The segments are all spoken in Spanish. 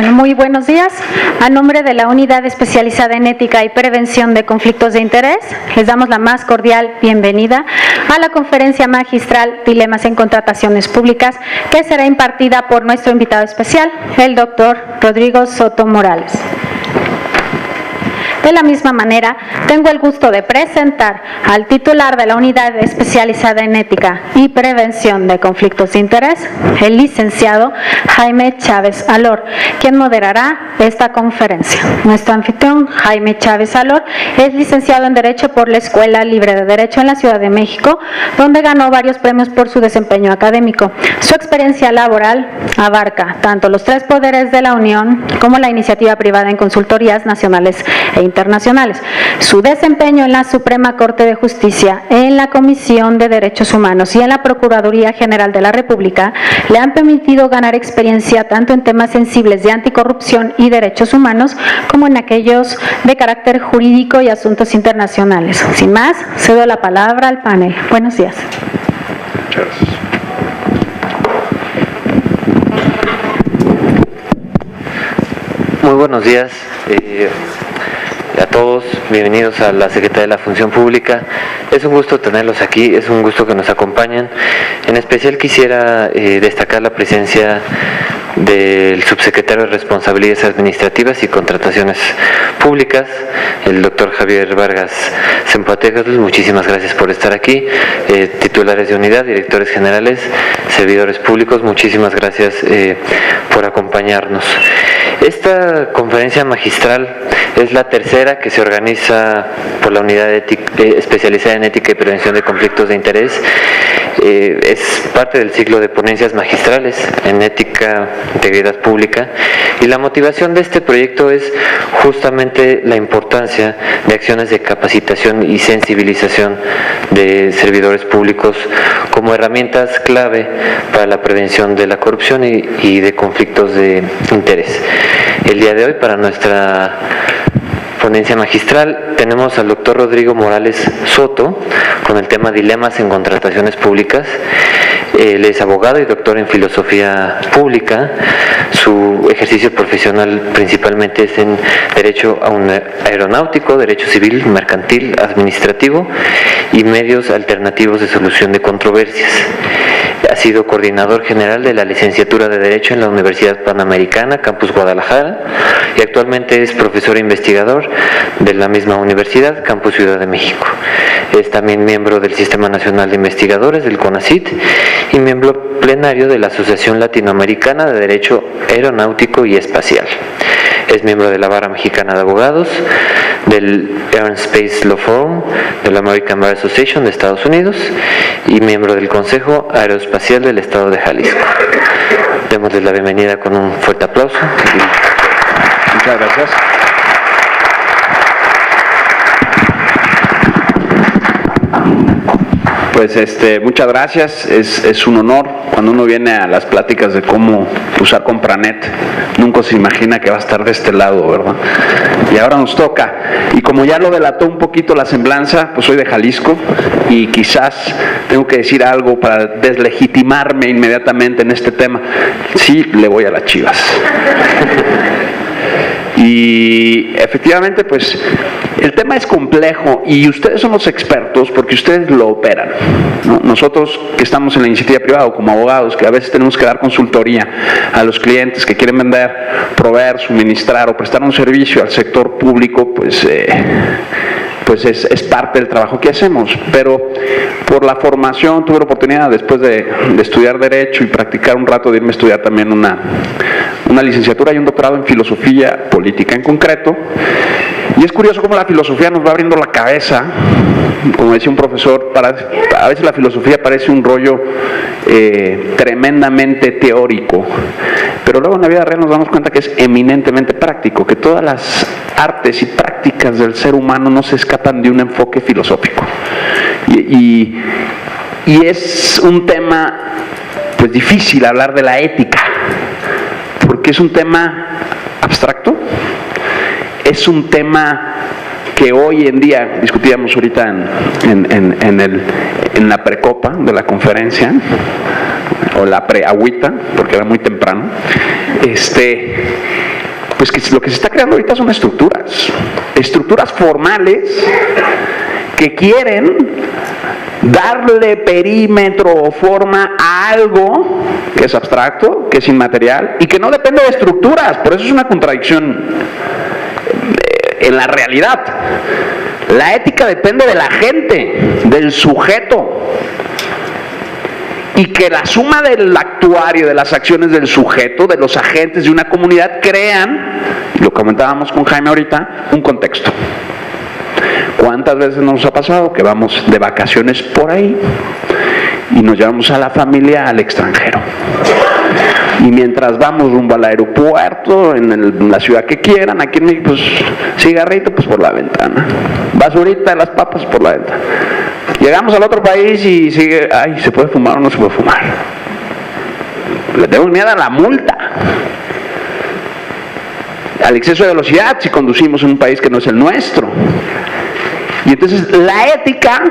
Bueno, muy buenos días. A nombre de la Unidad Especializada en Ética y Prevención de Conflictos de Interés, les damos la más cordial bienvenida a la conferencia magistral Dilemas en Contrataciones Públicas, que será impartida por nuestro invitado especial, el doctor Rodrigo Soto Morales. De la misma manera, tengo el gusto de presentar al titular de la Unidad Especializada en Ética y Prevención de Conflictos de Interés, el licenciado Jaime Chávez Alor, quien moderará esta conferencia. Nuestro anfitrión, Jaime Chávez Alor, es licenciado en Derecho por la Escuela Libre de Derecho en la Ciudad de México, donde ganó varios premios por su desempeño académico. Su experiencia laboral abarca tanto los 3 poderes de la Unión como la iniciativa privada en consultorías nacionales e internacionales. Su desempeño en la Suprema Corte de Justicia, en la Comisión de Derechos Humanos y en la Procuraduría General de la República le han permitido ganar experiencia tanto en temas sensibles de anticorrupción y derechos humanos como en aquellos de carácter jurídico y asuntos internacionales. Sin más, cedo la palabra al panel. Buenos días. Muchas gracias. Muy buenos días a todos, bienvenidos a la Secretaría de la Función Pública. Es un gusto tenerlos aquí, es un gusto que nos acompañen. En especial quisiera destacar la presencia del subsecretario de Responsabilidades Administrativas y Contrataciones Públicas, el doctor Javier Vargas Zempoatecatl. Muchísimas gracias por estar aquí. Titulares de unidad, directores generales, servidores públicos, muchísimas gracias por acompañarnos. Esta conferencia magistral es la tercera que se organiza por la Unidad Especializada en Ética y Prevención de Conflictos de Interés. Es parte del ciclo de ponencias magistrales en ética, integridad pública, y la motivación de este proyecto es justamente la importancia de acciones de capacitación y sensibilización de servidores públicos como herramientas clave para la prevención de la corrupción y de conflictos de interés. El día de hoy, para nuestra ponencia magistral, tenemos al doctor Rodrigo Morales Soto con el tema Dilemas en Contrataciones Públicas. Él es abogado y doctor en Filosofía Pública. Su ejercicio profesional principalmente es en Derecho Aeronáutico, Derecho Civil, Mercantil, Administrativo y medios alternativos de solución de controversias. Ha sido coordinador general de la licenciatura de Derecho en la Universidad Panamericana, Campus Guadalajara, y actualmente es profesor e investigador de la misma universidad, Campus Ciudad de México. Es también miembro del Sistema Nacional de Investigadores, del CONACYT, y miembro plenario de la Asociación Latinoamericana de Derecho Aeronáutico y Espacial. Es miembro de la Barra Mexicana de Abogados, del Air and Space Law Forum, de la American Bar Association de Estados Unidos y miembro del Consejo Aeroespacial del Estado de Jalisco. Démosles la bienvenida con un fuerte aplauso. Muchas gracias. Pues muchas gracias, es un honor. Cuando uno viene a las pláticas de cómo usar Compranet, nunca se imagina que va a estar de este lado, ¿verdad? Y ahora nos toca. Y como ya lo delató un poquito la semblanza, pues soy de Jalisco y quizás tengo que decir algo para deslegitimarme inmediatamente en este tema. Sí, le voy a las Chivas. Y efectivamente, pues el tema es complejo y ustedes son los expertos porque ustedes lo operan, ¿no? Nosotros que estamos en la iniciativa privada o como abogados, que a veces tenemos que dar consultoría a los clientes que quieren vender, proveer, suministrar o prestar un servicio al sector público, pues es parte del trabajo que hacemos. Pero por la formación tuve la oportunidad, después de estudiar Derecho y practicar un rato, de irme a estudiar también una licenciatura y un doctorado en Filosofía Política en concreto. Y es curioso cómo la filosofía nos va abriendo la cabeza. Como decía un profesor, a veces la filosofía parece un rollo tremendamente teórico, pero luego en la vida real nos damos cuenta que es eminentemente práctico, que todas las artes y prácticas del ser humano no se escapan de un enfoque filosófico. Y es un tema pues difícil hablar de la ética, porque es un tema abstracto, es un tema que hoy en día, discutíamos ahorita en la precopa de la conferencia, o la preagüita, porque era muy temprano, pues que lo que se está creando ahorita son estructuras formales que quieren darle perímetro o forma a algo que es abstracto, que es inmaterial y que no depende de estructuras. Por eso es una contradicción en la realidad. La ética depende de la gente, del sujeto, y que la suma del actuario, de las acciones del sujeto, de los agentes de una comunidad, crean, lo comentábamos con Jaime ahorita, un contexto. ¿Cuántas veces nos ha pasado que vamos de vacaciones por ahí y nos llevamos a la familia al extranjero? Y mientras vamos rumbo al aeropuerto, en la ciudad que quieran, aquí en México, pues cigarrito, pues por la ventana. Basurita de las papas por la ventana. Llegamos al otro país y sigue, ay, ¿se puede fumar o no se puede fumar? Le tenemos miedo a la multa, al exceso de velocidad si conducimos en un país que no es el nuestro. Y entonces la ética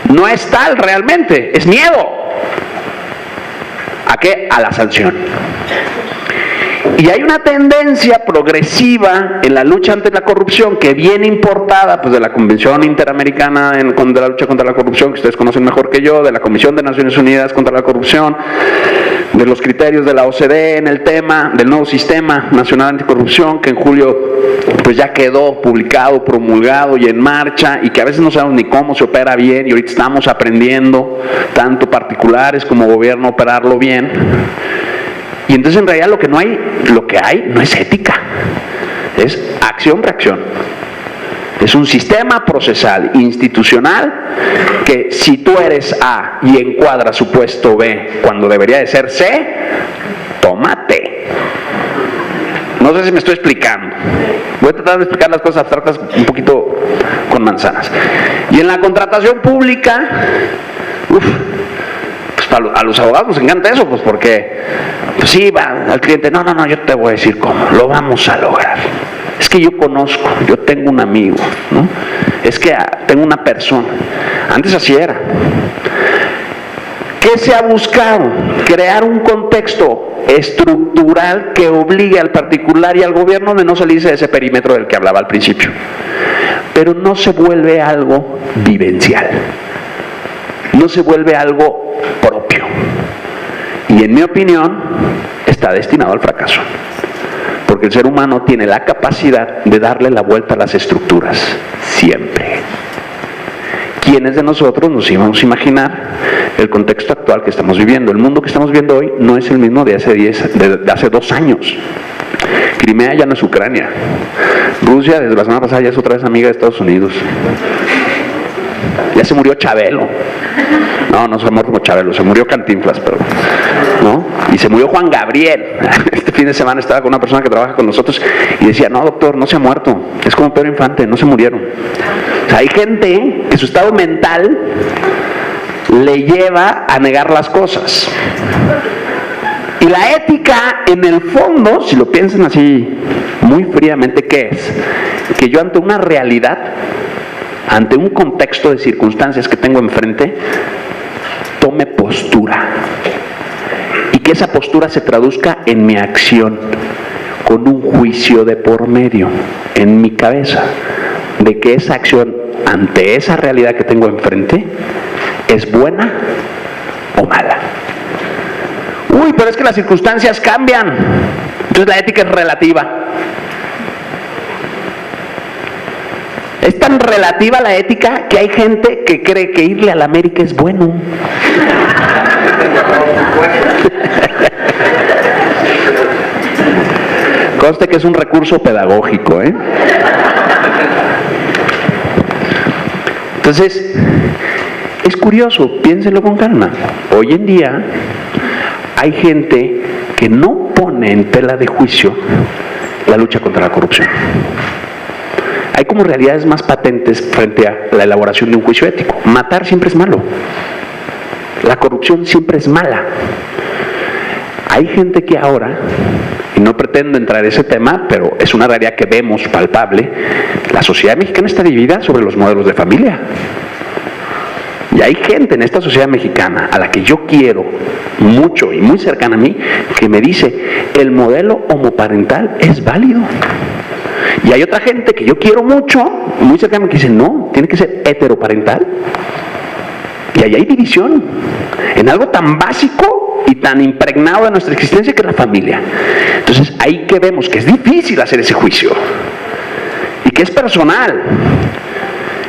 no es tal realmente, es miedo. ¿A qué? A la sanción. Y hay una tendencia progresiva en la lucha ante la corrupción que viene importada pues, de la Convención Interamericana de la lucha contra la corrupción, que ustedes conocen mejor que yo, de la Comisión de Naciones Unidas contra la corrupción, de los criterios de la OCDE en el tema del nuevo Sistema Nacional Anticorrupción, que en julio pues ya quedó publicado, promulgado y en marcha, y que a veces no sabemos ni cómo se opera bien, y ahorita estamos aprendiendo, tanto particulares como gobierno, a operarlo bien. Y entonces en realidad lo que hay no es ética, es acción-reacción. Es un sistema procesal, institucional, que si tú eres A y encuadra supuesto B cuando debería de ser C, tómate. No sé si me estoy explicando. Voy a tratar de explicar las cosas abstractas un poquito con manzanas. Y en la contratación pública, pues a los abogados nos encanta eso, pues porque pues sí, va al cliente, no, yo te voy a decir cómo, lo vamos a lograr. Es que yo conozco, yo tengo un amigo, ¿no? Es que tengo una persona. Antes así era. ¿Qué se ha buscado? Crear un contexto estructural que obligue al particular y al gobierno de no salirse de ese perímetro del que hablaba al principio. Pero no se vuelve algo vivencial. No se vuelve algo propio. Y en mi opinión, está destinado al fracaso. Porque el ser humano tiene la capacidad de darle la vuelta a las estructuras, siempre. ¿Quiénes de nosotros nos íbamos a imaginar el contexto actual que estamos viviendo? El mundo que estamos viendo hoy no es el mismo de hace 2 años. Crimea ya no es Ucrania. Rusia, desde la semana pasada, ya es otra vez amiga de Estados Unidos. Ya se murió Chabelo. No se murió Chabelo, se murió Cantinflas, pero, ¿no? Y se murió Juan Gabriel. Este fin de semana estaba con una persona que trabaja con nosotros y decía, no, doctor, no se ha muerto. Es como Pedro Infante, no se murieron. O sea, hay gente que su estado mental le lleva a negar las cosas. Y la ética, en el fondo, si lo piensan así muy fríamente, ¿qué es? Que yo ante una realidad, ante un contexto de circunstancias que tengo enfrente, tome postura. Y que esa postura se traduzca en mi acción, con un juicio de por medio, en mi cabeza, de que esa acción ante esa realidad que tengo enfrente es buena o mala. Uy, pero es que las circunstancias cambian. Entonces la ética es relativa. Es tan relativa la ética que hay gente que cree que irle a la América es bueno. Conste que es un recurso pedagógico, ¿eh? Entonces, es curioso, piénsenlo con calma. Hoy en día hay gente que no pone en tela de juicio la lucha contra la corrupción. Hay como realidades más patentes frente a la elaboración de un juicio ético. Matar siempre es malo. La corrupción siempre es mala. Hay gente que ahora, y no pretendo entrar en ese tema, pero es una realidad que vemos palpable, la sociedad mexicana está dividida sobre los modelos de familia. Y hay gente en esta sociedad mexicana a la que yo quiero mucho y muy cercana a mí, que me dice, el modelo homoparental es válido. Y hay otra gente que yo quiero mucho, muy cercana, que dice, no, tiene que ser heteroparental. Y ahí hay división en algo tan básico y tan impregnado de nuestra existencia que es la familia. Entonces ahí que vemos que es difícil hacer ese juicio y que es personal.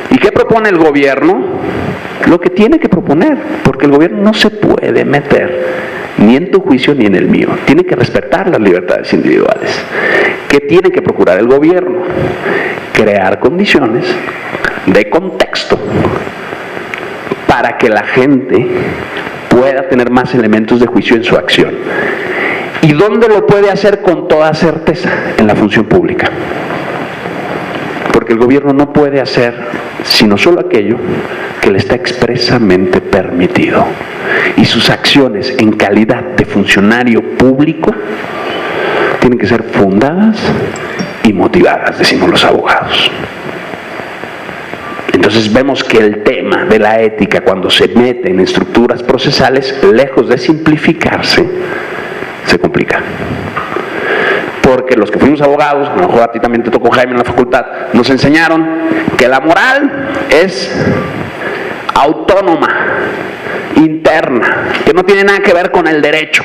¿Y qué propone el gobierno? Lo que tiene que proponer, porque el gobierno no se puede meter ni en tu juicio ni en el mío. Tiene que respetar las libertades individuales. ¿Qué tiene que procurar el gobierno? Crear condiciones de contexto para que la gente pueda tener más elementos de juicio en su acción. ¿Y dónde lo puede hacer con toda certeza? En la función pública. Porque el gobierno no puede hacer sino solo aquello que le está expresamente permitido. Y sus acciones en calidad de funcionario público tienen que ser fundadas y motivadas, decimos los abogados. Entonces vemos que el tema de la ética, cuando se mete en estructuras procesales, lejos de simplificarse, se complica. Porque los que fuimos abogados, a lo mejor a ti también te tocó, Jaime, en la facultad, nos enseñaron que la moral es autónoma, interna, que no tiene nada que ver con el derecho.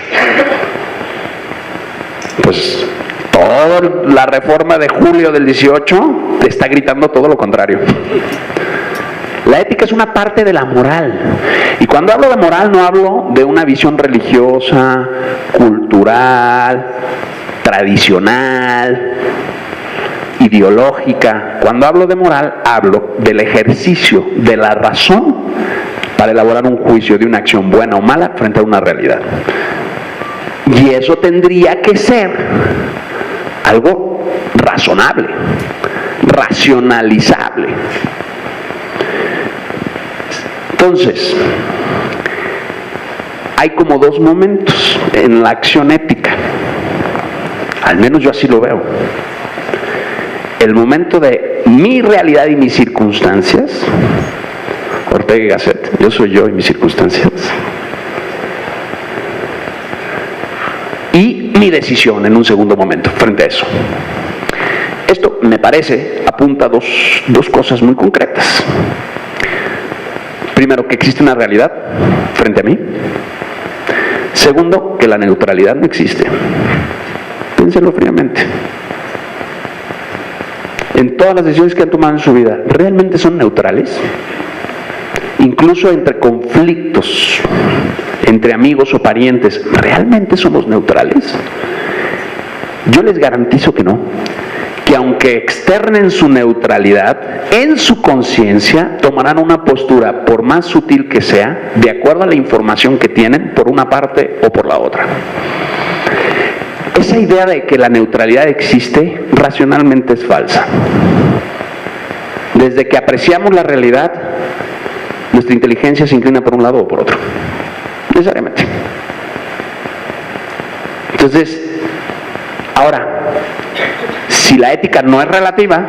Pues toda la reforma de julio del 18 te está gritando todo lo contrario. La ética es una parte de la moral. Y cuando hablo de moral no hablo de una visión religiosa, cultural, tradicional, ideológica. Cuando hablo de moral, hablo del ejercicio de la razón para elaborar un juicio de una acción buena o mala frente a una realidad. Y eso tendría que ser algo razonable, racionalizable. Entonces, hay como dos momentos en la acción ética. Al menos yo así lo veo. El momento de mi realidad y mis circunstancias. Ortega y Gasset, yo soy yo y mis circunstancias. Y mi decisión en un segundo momento frente a eso. Esto me parece apunta a dos cosas muy concretas. Primero, que existe una realidad frente a mí. Segundo, que la neutralidad no existe. Piénsenlo fríamente. En todas las decisiones que han tomado en su vida, ¿realmente son neutrales? Incluso entre conflictos, entre amigos o parientes, ¿realmente somos neutrales? Yo les garantizo que no. Que aunque externen su neutralidad, en su conciencia tomarán una postura, por más sutil que sea, de acuerdo a la información que tienen, por una parte o por la otra. Esa idea de que la neutralidad existe, racionalmente es falsa. Desde que apreciamos la realidad, nuestra inteligencia se inclina por un lado o por otro. Necesariamente. Entonces, ahora, si la ética no es relativa,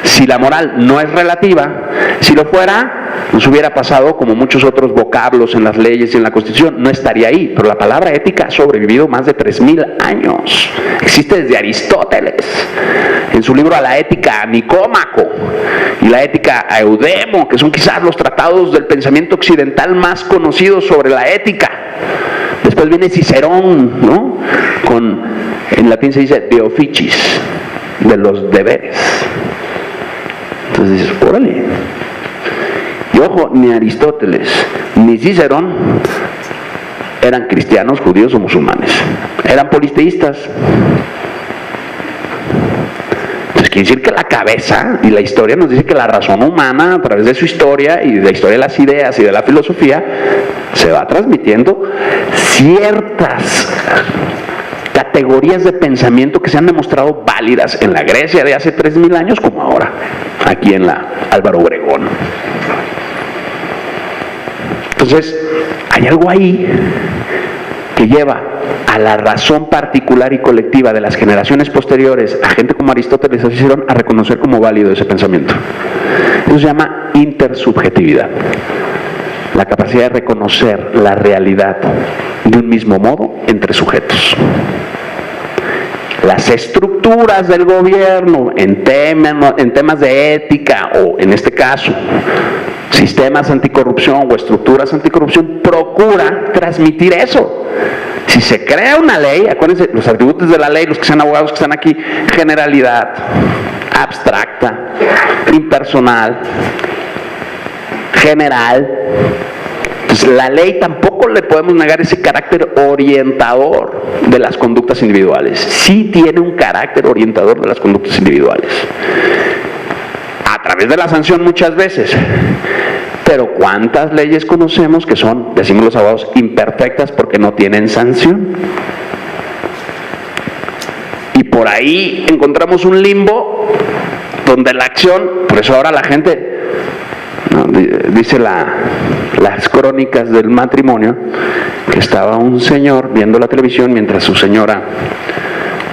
si la moral no es relativa, si lo fuera, nos hubiera pasado como muchos otros vocablos en las leyes y en la Constitución, no estaría ahí. Pero la palabra ética ha sobrevivido más de 3000 años. Existe desde Aristóteles, en su libro A la ética a Nicómaco, y la ética a Eudemo, que son quizás los tratados del pensamiento occidental más conocidos sobre la ética. Después viene Cicerón, ¿no? En latín se dice de officis, de los deberes. Entonces dices, órale. Y ojo, ni Aristóteles ni Cicerón eran cristianos, judíos o musulmanes. Eran polisteístas. Entonces quiere decir que la cabeza y la historia nos dice que la razón humana, a través de su historia y de la historia de las ideas y de la filosofía, se va transmitiendo ciertas categorías de pensamiento que se han demostrado válidas en la Grecia de hace 3000 años como ahora, aquí en la Álvaro Obregón. Entonces, hay algo ahí que lleva a la razón particular y colectiva de las generaciones posteriores, a gente como Aristóteles o Cicerón, a reconocer como válido ese pensamiento. Eso se llama intersubjetividad. la capacidad de reconocer la realidad de un mismo modo entre sujetos. Las estructuras del gobierno en temas de ética o, en este caso, sistemas anticorrupción o estructuras anticorrupción, procura transmitir eso. Si se crea una ley, acuérdense, los atributos de la ley, los que sean abogados que están aquí, generalidad, abstracta, impersonal, general. Entonces, la ley tampoco le podemos negar ese carácter orientador de las conductas individuales. Sí tiene un carácter orientador de las conductas individuales. A través de la sanción muchas veces. Pero ¿cuántas leyes conocemos que son, decimos los abogados, imperfectas porque no tienen sanción? Y por ahí encontramos un limbo donde la acción, por eso ahora la gente, ¿no? Dice las crónicas del matrimonio, que estaba un señor viendo la televisión mientras su señora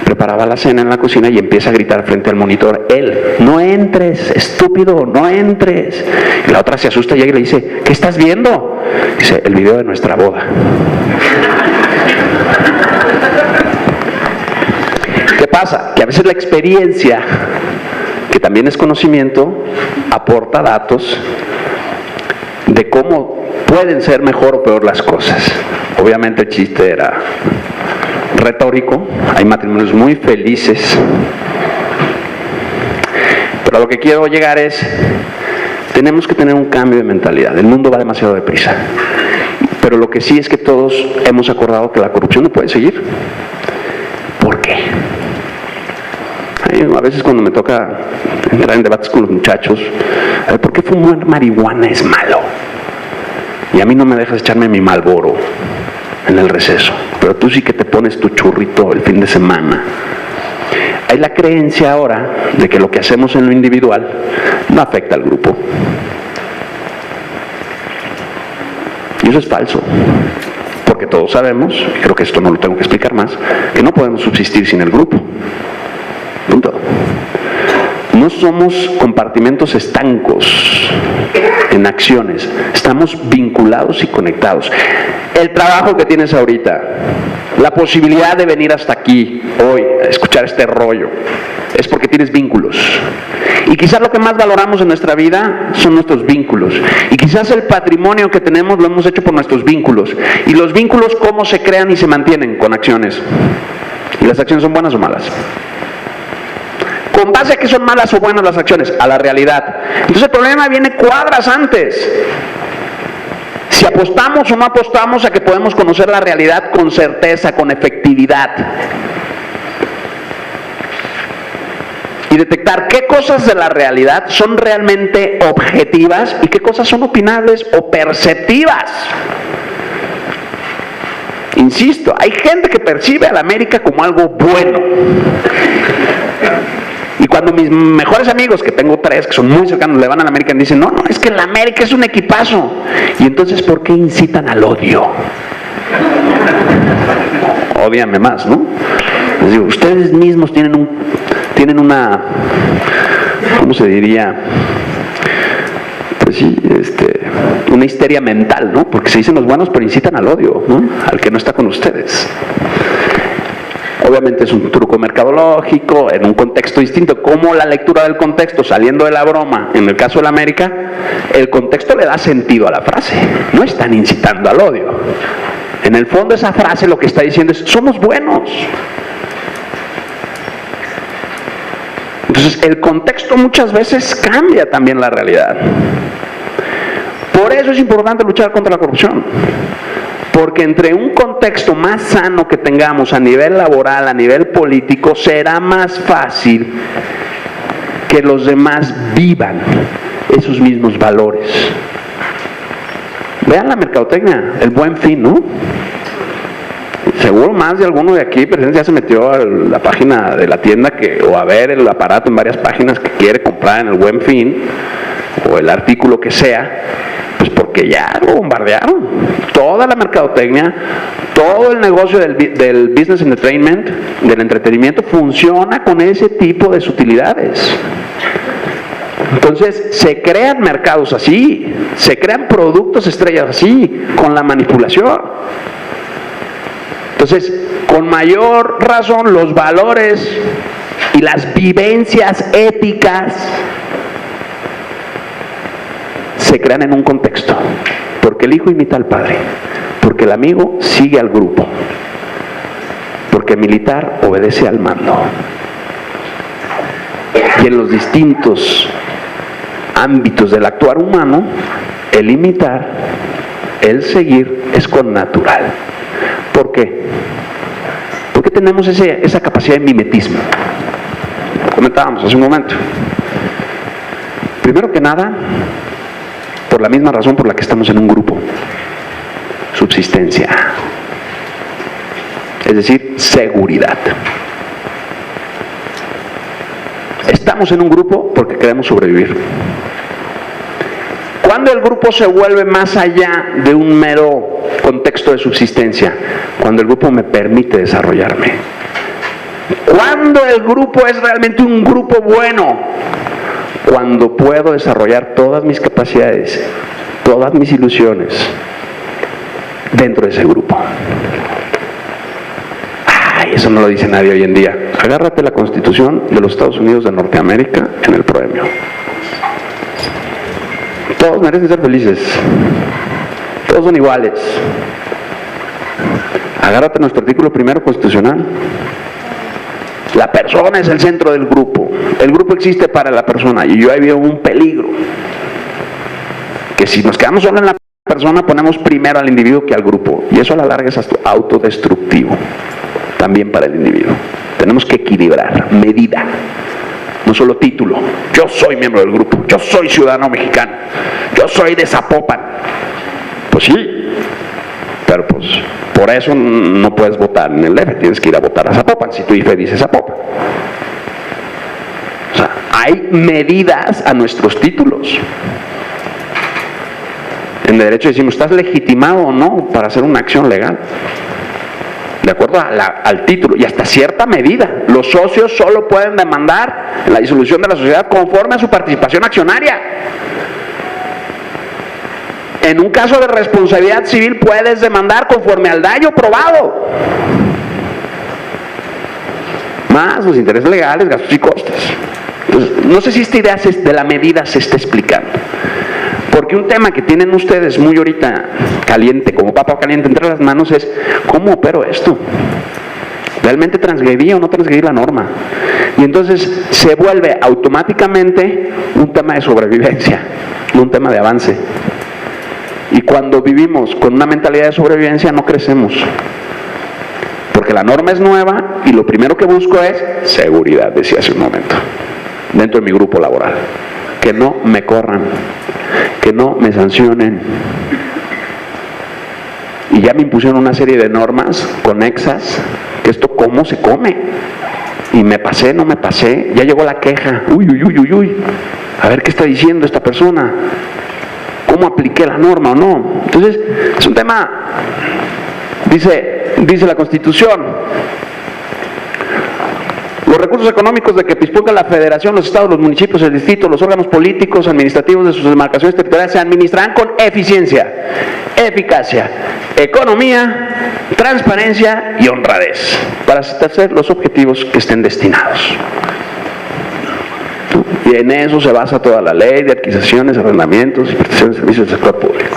preparaba la cena en la cocina y empieza a gritar frente al monitor, él, no entres, estúpido, no entres. Y la otra se asusta y llega y le dice, ¿qué estás viendo? Dice, el video de nuestra boda. ¿Qué pasa? Que a veces la experiencia, que también es conocimiento, aporta datos de cómo pueden ser mejor o peor las cosas. Obviamente el chiste era retórico, hay matrimonios muy felices, pero a lo que quiero llegar es, tenemos que tener un cambio de mentalidad. El mundo va demasiado deprisa, pero lo que sí es que todos hemos acordado que la corrupción no puede seguir. ¿Por qué? A veces cuando me toca entrar en debates con los muchachos, ¿por qué fumar marihuana es malo? Y a mí no me dejas echarme mi Marlboro en el receso, pero tú sí que te pones tu churrito el fin de semana. Hay la creencia ahora de que lo que hacemos en lo individual no afecta al grupo. Y eso es falso, porque todos sabemos, y creo que esto no lo tengo que explicar más, que no podemos subsistir sin el grupo. Punto. No somos compartimentos estancos en acciones, estamos vinculados y conectados. El trabajo que tienes ahorita, la posibilidad de venir hasta aquí hoy a escuchar este rollo, es porque tienes vínculos. Y quizás lo que más valoramos en nuestra vida son nuestros vínculos. Y quizás el patrimonio que tenemos lo hemos hecho por nuestros vínculos. Y los vínculos, ¿cómo se crean y se mantienen? Con acciones. ¿Y las acciones son buenas o malas? ¿Con base a qué son malas o buenas las acciones? A la realidad. Entonces el problema viene cuadras antes. Si apostamos o no apostamos a que podemos conocer la realidad con certeza, con efectividad. Y detectar qué cosas de la realidad son realmente objetivas y qué cosas son opinables o perceptivas. Insisto, hay gente que percibe a la América como algo bueno. Y cuando mis mejores amigos, que tengo 3, que son muy cercanos, le van a la América y dicen, no, es que la América es un equipazo. Y entonces, ¿por qué incitan al odio? Ódiame más, ¿no? Les digo, ustedes mismos tienen una, ¿cómo se diría? Pues sí, una histeria mental, ¿no? Porque se dicen los buenos, pero incitan al odio, ¿no? Al que no está con ustedes. Obviamente es un truco mercadológico, en un contexto distinto, como la lectura del contexto, saliendo de la broma, en el caso de la América, el contexto le da sentido a la frase, no están incitando al odio. En el fondo esa frase lo que está diciendo es, somos buenos. Entonces el contexto muchas veces cambia también la realidad. Por eso es importante luchar contra la corrupción. Porque entre un contexto más sano que tengamos a nivel laboral, a nivel político, será más fácil que los demás vivan esos mismos valores. Vean la mercadotecnia, el Buen Fin, ¿no? Seguro más de alguno de aquí presente ya se metió a la página de la tienda o a ver el aparato en varias páginas que quiere comprar en el Buen Fin, o el artículo que sea, pues porque ya lo bombardearon. Toda la mercadotecnia, todo el negocio del business entertainment, del entretenimiento, funciona con ese tipo de sutilidades. Entonces, se crean mercados así, se crean productos estrellas así, con la manipulación. Entonces, con mayor razón, los valores y las vivencias éticas se crean en un contexto, porque el hijo imita al padre, porque el amigo sigue al grupo, porque el militar obedece al mando. Y en los distintos ámbitos del actuar humano, el imitar, el seguir es connatural. ¿Por qué? Porque tenemos esa capacidad de mimetismo. Comentábamos hace un momento. Primero que nada, por la misma razón por la que estamos en un grupo: subsistencia, es decir, seguridad. Estamos en un grupo porque queremos sobrevivir. ¿Cuándo el grupo se vuelve más allá de un mero contexto de subsistencia? Cuando el grupo me permite desarrollarme. ¿Cuándo el grupo es realmente un grupo bueno? Cuando puedo desarrollar todas mis capacidades, todas mis ilusiones dentro de ese grupo. Ay, eso no lo dice nadie hoy en día. Agárrate la Constitución de los Estados Unidos de Norteamérica en el proemio. Todos merecen ser felices. Todos son iguales. Agárrate nuestro artículo primero constitucional. La persona es el centro del grupo. El grupo existe para la persona. Y yo ahí veo un peligro. Que si nos quedamos solo en la persona, ponemos primero al individuo que al grupo. Y eso a la larga es autodestructivo. También para el individuo. Tenemos que equilibrar, medida. No solo título. Yo soy miembro del grupo. Yo soy ciudadano mexicano. Yo soy de Zapopan. Pues sí. Pero pues por eso no puedes votar en el DF. Tienes que ir a votar a Zapopan si tu IFE dice Zapopan. O sea, hay medidas a nuestros títulos. En el derecho decimos, ¿estás legitimado o no para hacer una acción legal? De acuerdo al título y hasta cierta medida. Los socios solo pueden demandar en la disolución de la sociedad conforme a su participación accionaria. En un caso de responsabilidad civil puedes demandar conforme al daño probado, más los intereses legales, gastos y costes. Entonces, no sé si esta idea de la medida se está explicando. Porque un tema que tienen ustedes muy ahorita caliente, como papa caliente entre las manos, es ¿cómo opero esto? ¿Realmente transgredí o no transgredí la norma? Y entonces se vuelve automáticamente un tema de sobrevivencia, no un tema de avance. Y cuando vivimos con una mentalidad de sobrevivencia no crecemos. Porque la norma es nueva y lo primero que busco es seguridad, decía hace un momento, dentro de mi grupo laboral. Que no me corran, que no me sancionen. Y ya me impusieron una serie de normas conexas, que esto cómo se come. Y me pasé, no me pasé, ya llegó la queja. Uy, uy, uy, uy, uy. A ver qué está diciendo esta persona. ¿Cómo apliqué la norma o no? Entonces, es un tema, dice la Constitución, los recursos económicos de que disponga la Federación, los estados, los municipios, el distrito, los órganos políticos, administrativos de sus demarcaciones territoriales se administrarán con eficiencia, eficacia, economía, transparencia y honradez para satisfacer los objetivos que estén destinados. Y en eso se basa toda la ley de adquisiciones, arrendamientos y prestaciones de servicios del sector público.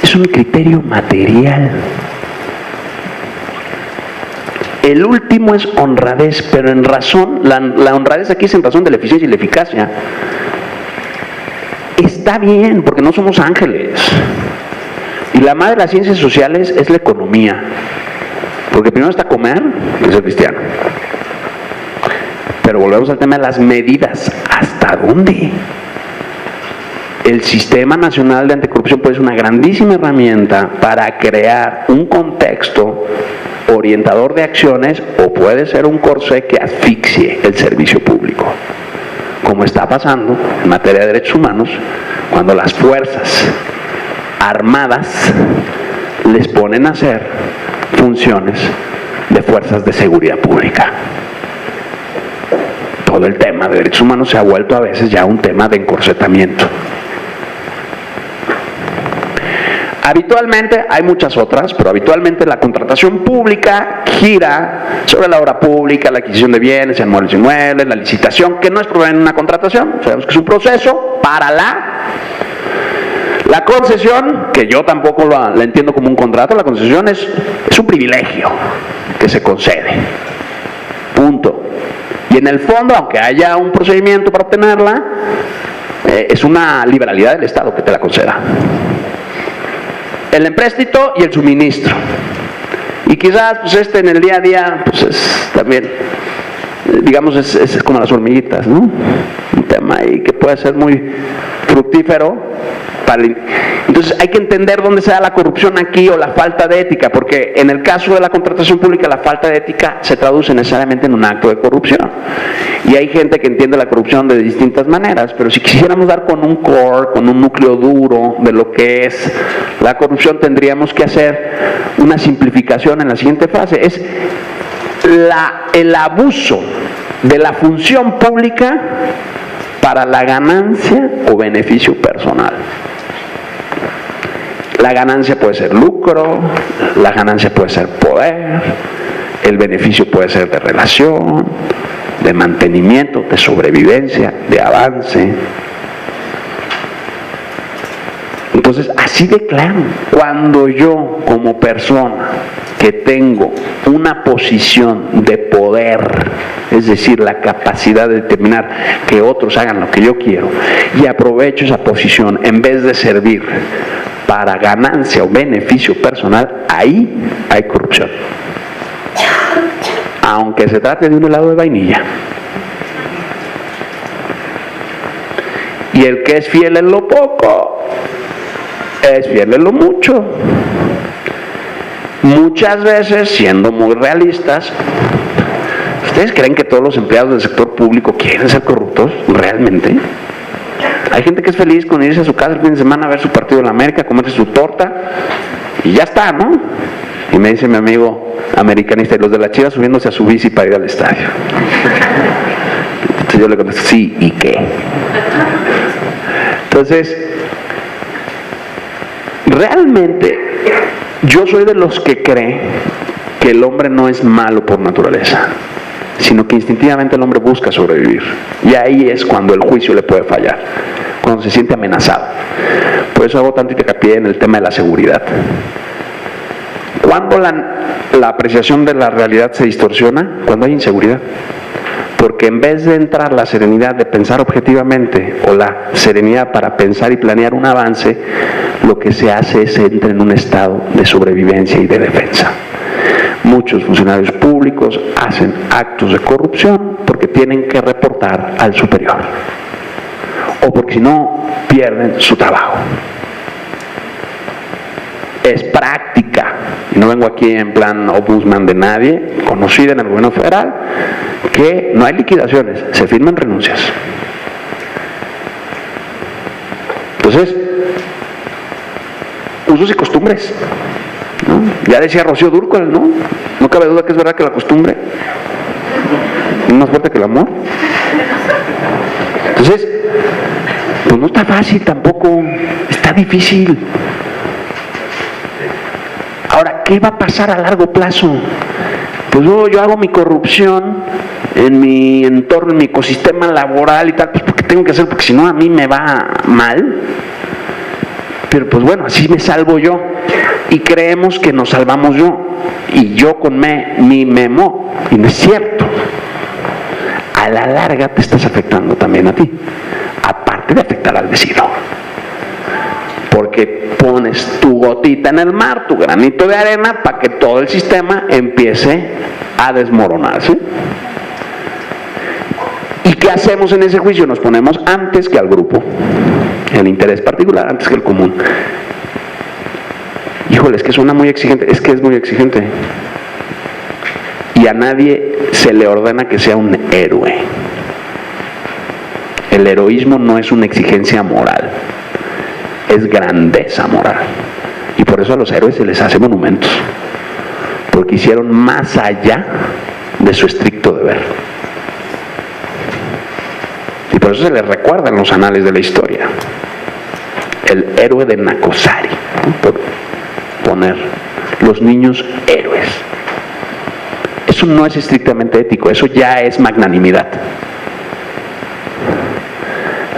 Es un criterio material. El último es honradez, pero en razón, la honradez aquí es en razón de la eficiencia y la eficacia. Está bien, porque no somos ángeles. Y la madre de las ciencias sociales es la economía. Porque primero está comer y ser cristiano. Pero volvemos al tema de las medidas. ¿Hasta dónde? El Sistema Nacional de Anticorrupción puede ser una grandísima herramienta para crear un contexto orientador de acciones, o puede ser un corsé que asfixie el servicio público, como está pasando en materia de derechos humanos, cuando las fuerzas armadas les ponen a hacer funciones de fuerzas de seguridad pública. todo el tema de derechos humanos se ha vuelto a veces ya un tema de encorsetamiento. Habitualmente, hay muchas otras, pero habitualmente la contratación pública gira sobre la obra pública, la adquisición de bienes, inmuebles, la licitación, que no es propiamente una contratación, sabemos que es un proceso para la concesión, que yo tampoco la entiendo como un contrato. La concesión es un privilegio que se concede, punto. Y en el fondo, aunque haya un procedimiento para obtenerla, es una liberalidad del Estado que te la conceda. El empréstito y el suministro. Y quizás pues en el día a día pues es también, digamos, es como las hormiguitas, ¿no? Un tema ahí que puede ser muy fructífero. Entonces hay que entender dónde se da la corrupción aquí o la falta de ética, porque en el caso de la contratación pública la falta de ética se traduce necesariamente en un acto de corrupción. Y hay gente que entiende la corrupción de distintas maneras, pero si quisiéramos dar con un core, con un núcleo duro de lo que es la corrupción, tendríamos que hacer una simplificación en la siguiente fase. Es el abuso de la función pública para la ganancia o beneficio personal. La ganancia puede ser lucro, la ganancia puede ser poder, el beneficio puede ser de relación, de mantenimiento, de sobrevivencia, de avance. Entonces, así de claro, cuando yo como persona que tengo una posición de poder, es decir, la capacidad de determinar que otros hagan lo que yo quiero, y aprovecho esa posición en vez de servir para ganancia o beneficio personal, ahí hay corrupción. Aunque se trate de un helado de vainilla. Y el que es fiel en lo poco, es fiel en lo mucho. Muchas veces, siendo muy realistas, ¿ustedes creen que todos los empleados del sector público quieren ser corruptos? ¿Realmente? Hay gente que es feliz con irse a su casa el fin de semana a ver su partido en la América, comerse su torta y ya está, ¿no? Y me dice mi amigo americanista, y los de la Chivas subiéndose a su bici para ir al estadio. Entonces yo le contesto, sí, ¿y qué? Entonces, realmente yo soy de los que cree que el hombre no es malo por naturaleza, sino que instintivamente el hombre busca sobrevivir. Y ahí es cuando el juicio le puede fallar, cuando se siente amenazado. Por eso hago tanto hincapié en el tema de la seguridad. Cuando la apreciación de la realidad se distorsiona, cuando hay inseguridad. Porque en vez de entrar la serenidad de pensar objetivamente o la serenidad para pensar y planear un avance, lo que se hace es entrar en un estado de sobrevivencia y de defensa. Muchos funcionarios públicos hacen actos de corrupción porque tienen que reportar al superior o porque si no pierden su trabajo. Es práctica, y no vengo aquí en plan ombudsman de nadie, conocida en el gobierno federal, que no hay liquidaciones, se firman renuncias. Entonces, usos y costumbres, ¿no? Ya decía Rocío Dúrcal, ¿no? No cabe duda que es verdad que la costumbre es más fuerte que el amor. Entonces, pues no está fácil tampoco, está difícil. Ahora, ¿qué va a pasar a largo plazo? Pues yo hago mi corrupción en mi entorno, en mi ecosistema laboral y tal, pues porque tengo que hacer, porque si no a mí me va mal. Pero pues bueno, así me salvo yo. Y creemos que nos salvamos yo. Y yo con mi memo. Y no es cierto. A la larga te estás afectando también a ti. Aparte de afectar al vecino. Porque pones tu gotita en el mar, tu granito de arena, para que todo el sistema empiece a desmoronarse. ¿Y qué hacemos en ese juicio? Nos ponemos antes que al grupo, el interés particular antes que el común. Híjole, es que suena muy exigente, es que es muy exigente. Y a nadie se le ordena que sea un héroe. El heroísmo no es una exigencia moral, es grandeza moral. Y por eso a los héroes se les hace monumentos, porque hicieron más allá de su estricto deber. Y por eso se le recuerda en los anales de la historia. El héroe de Nacosari, ¿no? Por poner los niños héroes. Eso no es estrictamente ético, eso ya es magnanimidad.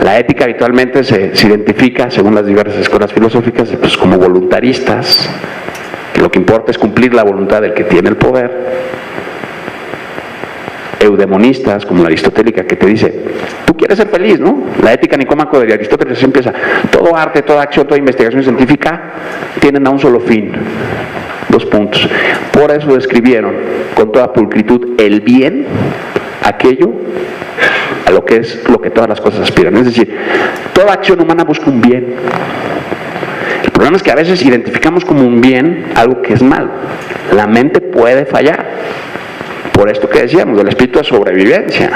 La ética habitualmente se identifica, según las diversas escuelas filosóficas, pues como voluntaristas, que lo que importa es cumplir la voluntad del que tiene el poder. Eudemonistas, como la aristotélica, que te dice, tú quieres ser feliz, ¿no? La ética nicómaco de Aristóteles empieza, todo arte, toda acción, toda investigación científica tienen a un solo fin. 2 puntos. Por eso describieron con toda pulcritud el bien, aquello a lo que es lo que todas las cosas aspiran. Es decir, toda acción humana busca un bien. El problema es que a veces identificamos como un bien algo que es malo. La mente puede fallar. Por esto que decíamos, del espíritu de sobrevivencia.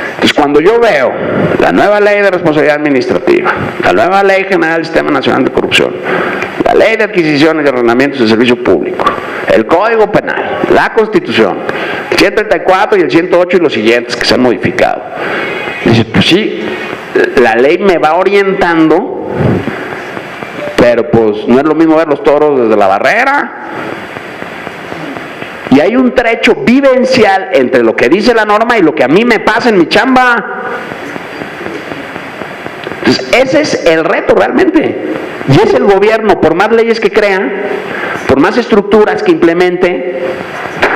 Entonces, cuando yo veo la nueva ley de responsabilidad administrativa, la nueva ley general del Sistema Nacional de Corrupción, la ley de adquisiciones y arrendamientos de servicio público, el Código Penal, la Constitución, el 134 y el 108 y los siguientes que se han modificado, dices, pues sí, la ley me va orientando, pero pues no es lo mismo ver los toros desde la barrera. Y hay un trecho vivencial entre lo que dice la norma y lo que a mí me pasa en mi chamba. Entonces, ese es el reto realmente. Y es el gobierno, por más leyes que crea, por más estructuras que implemente,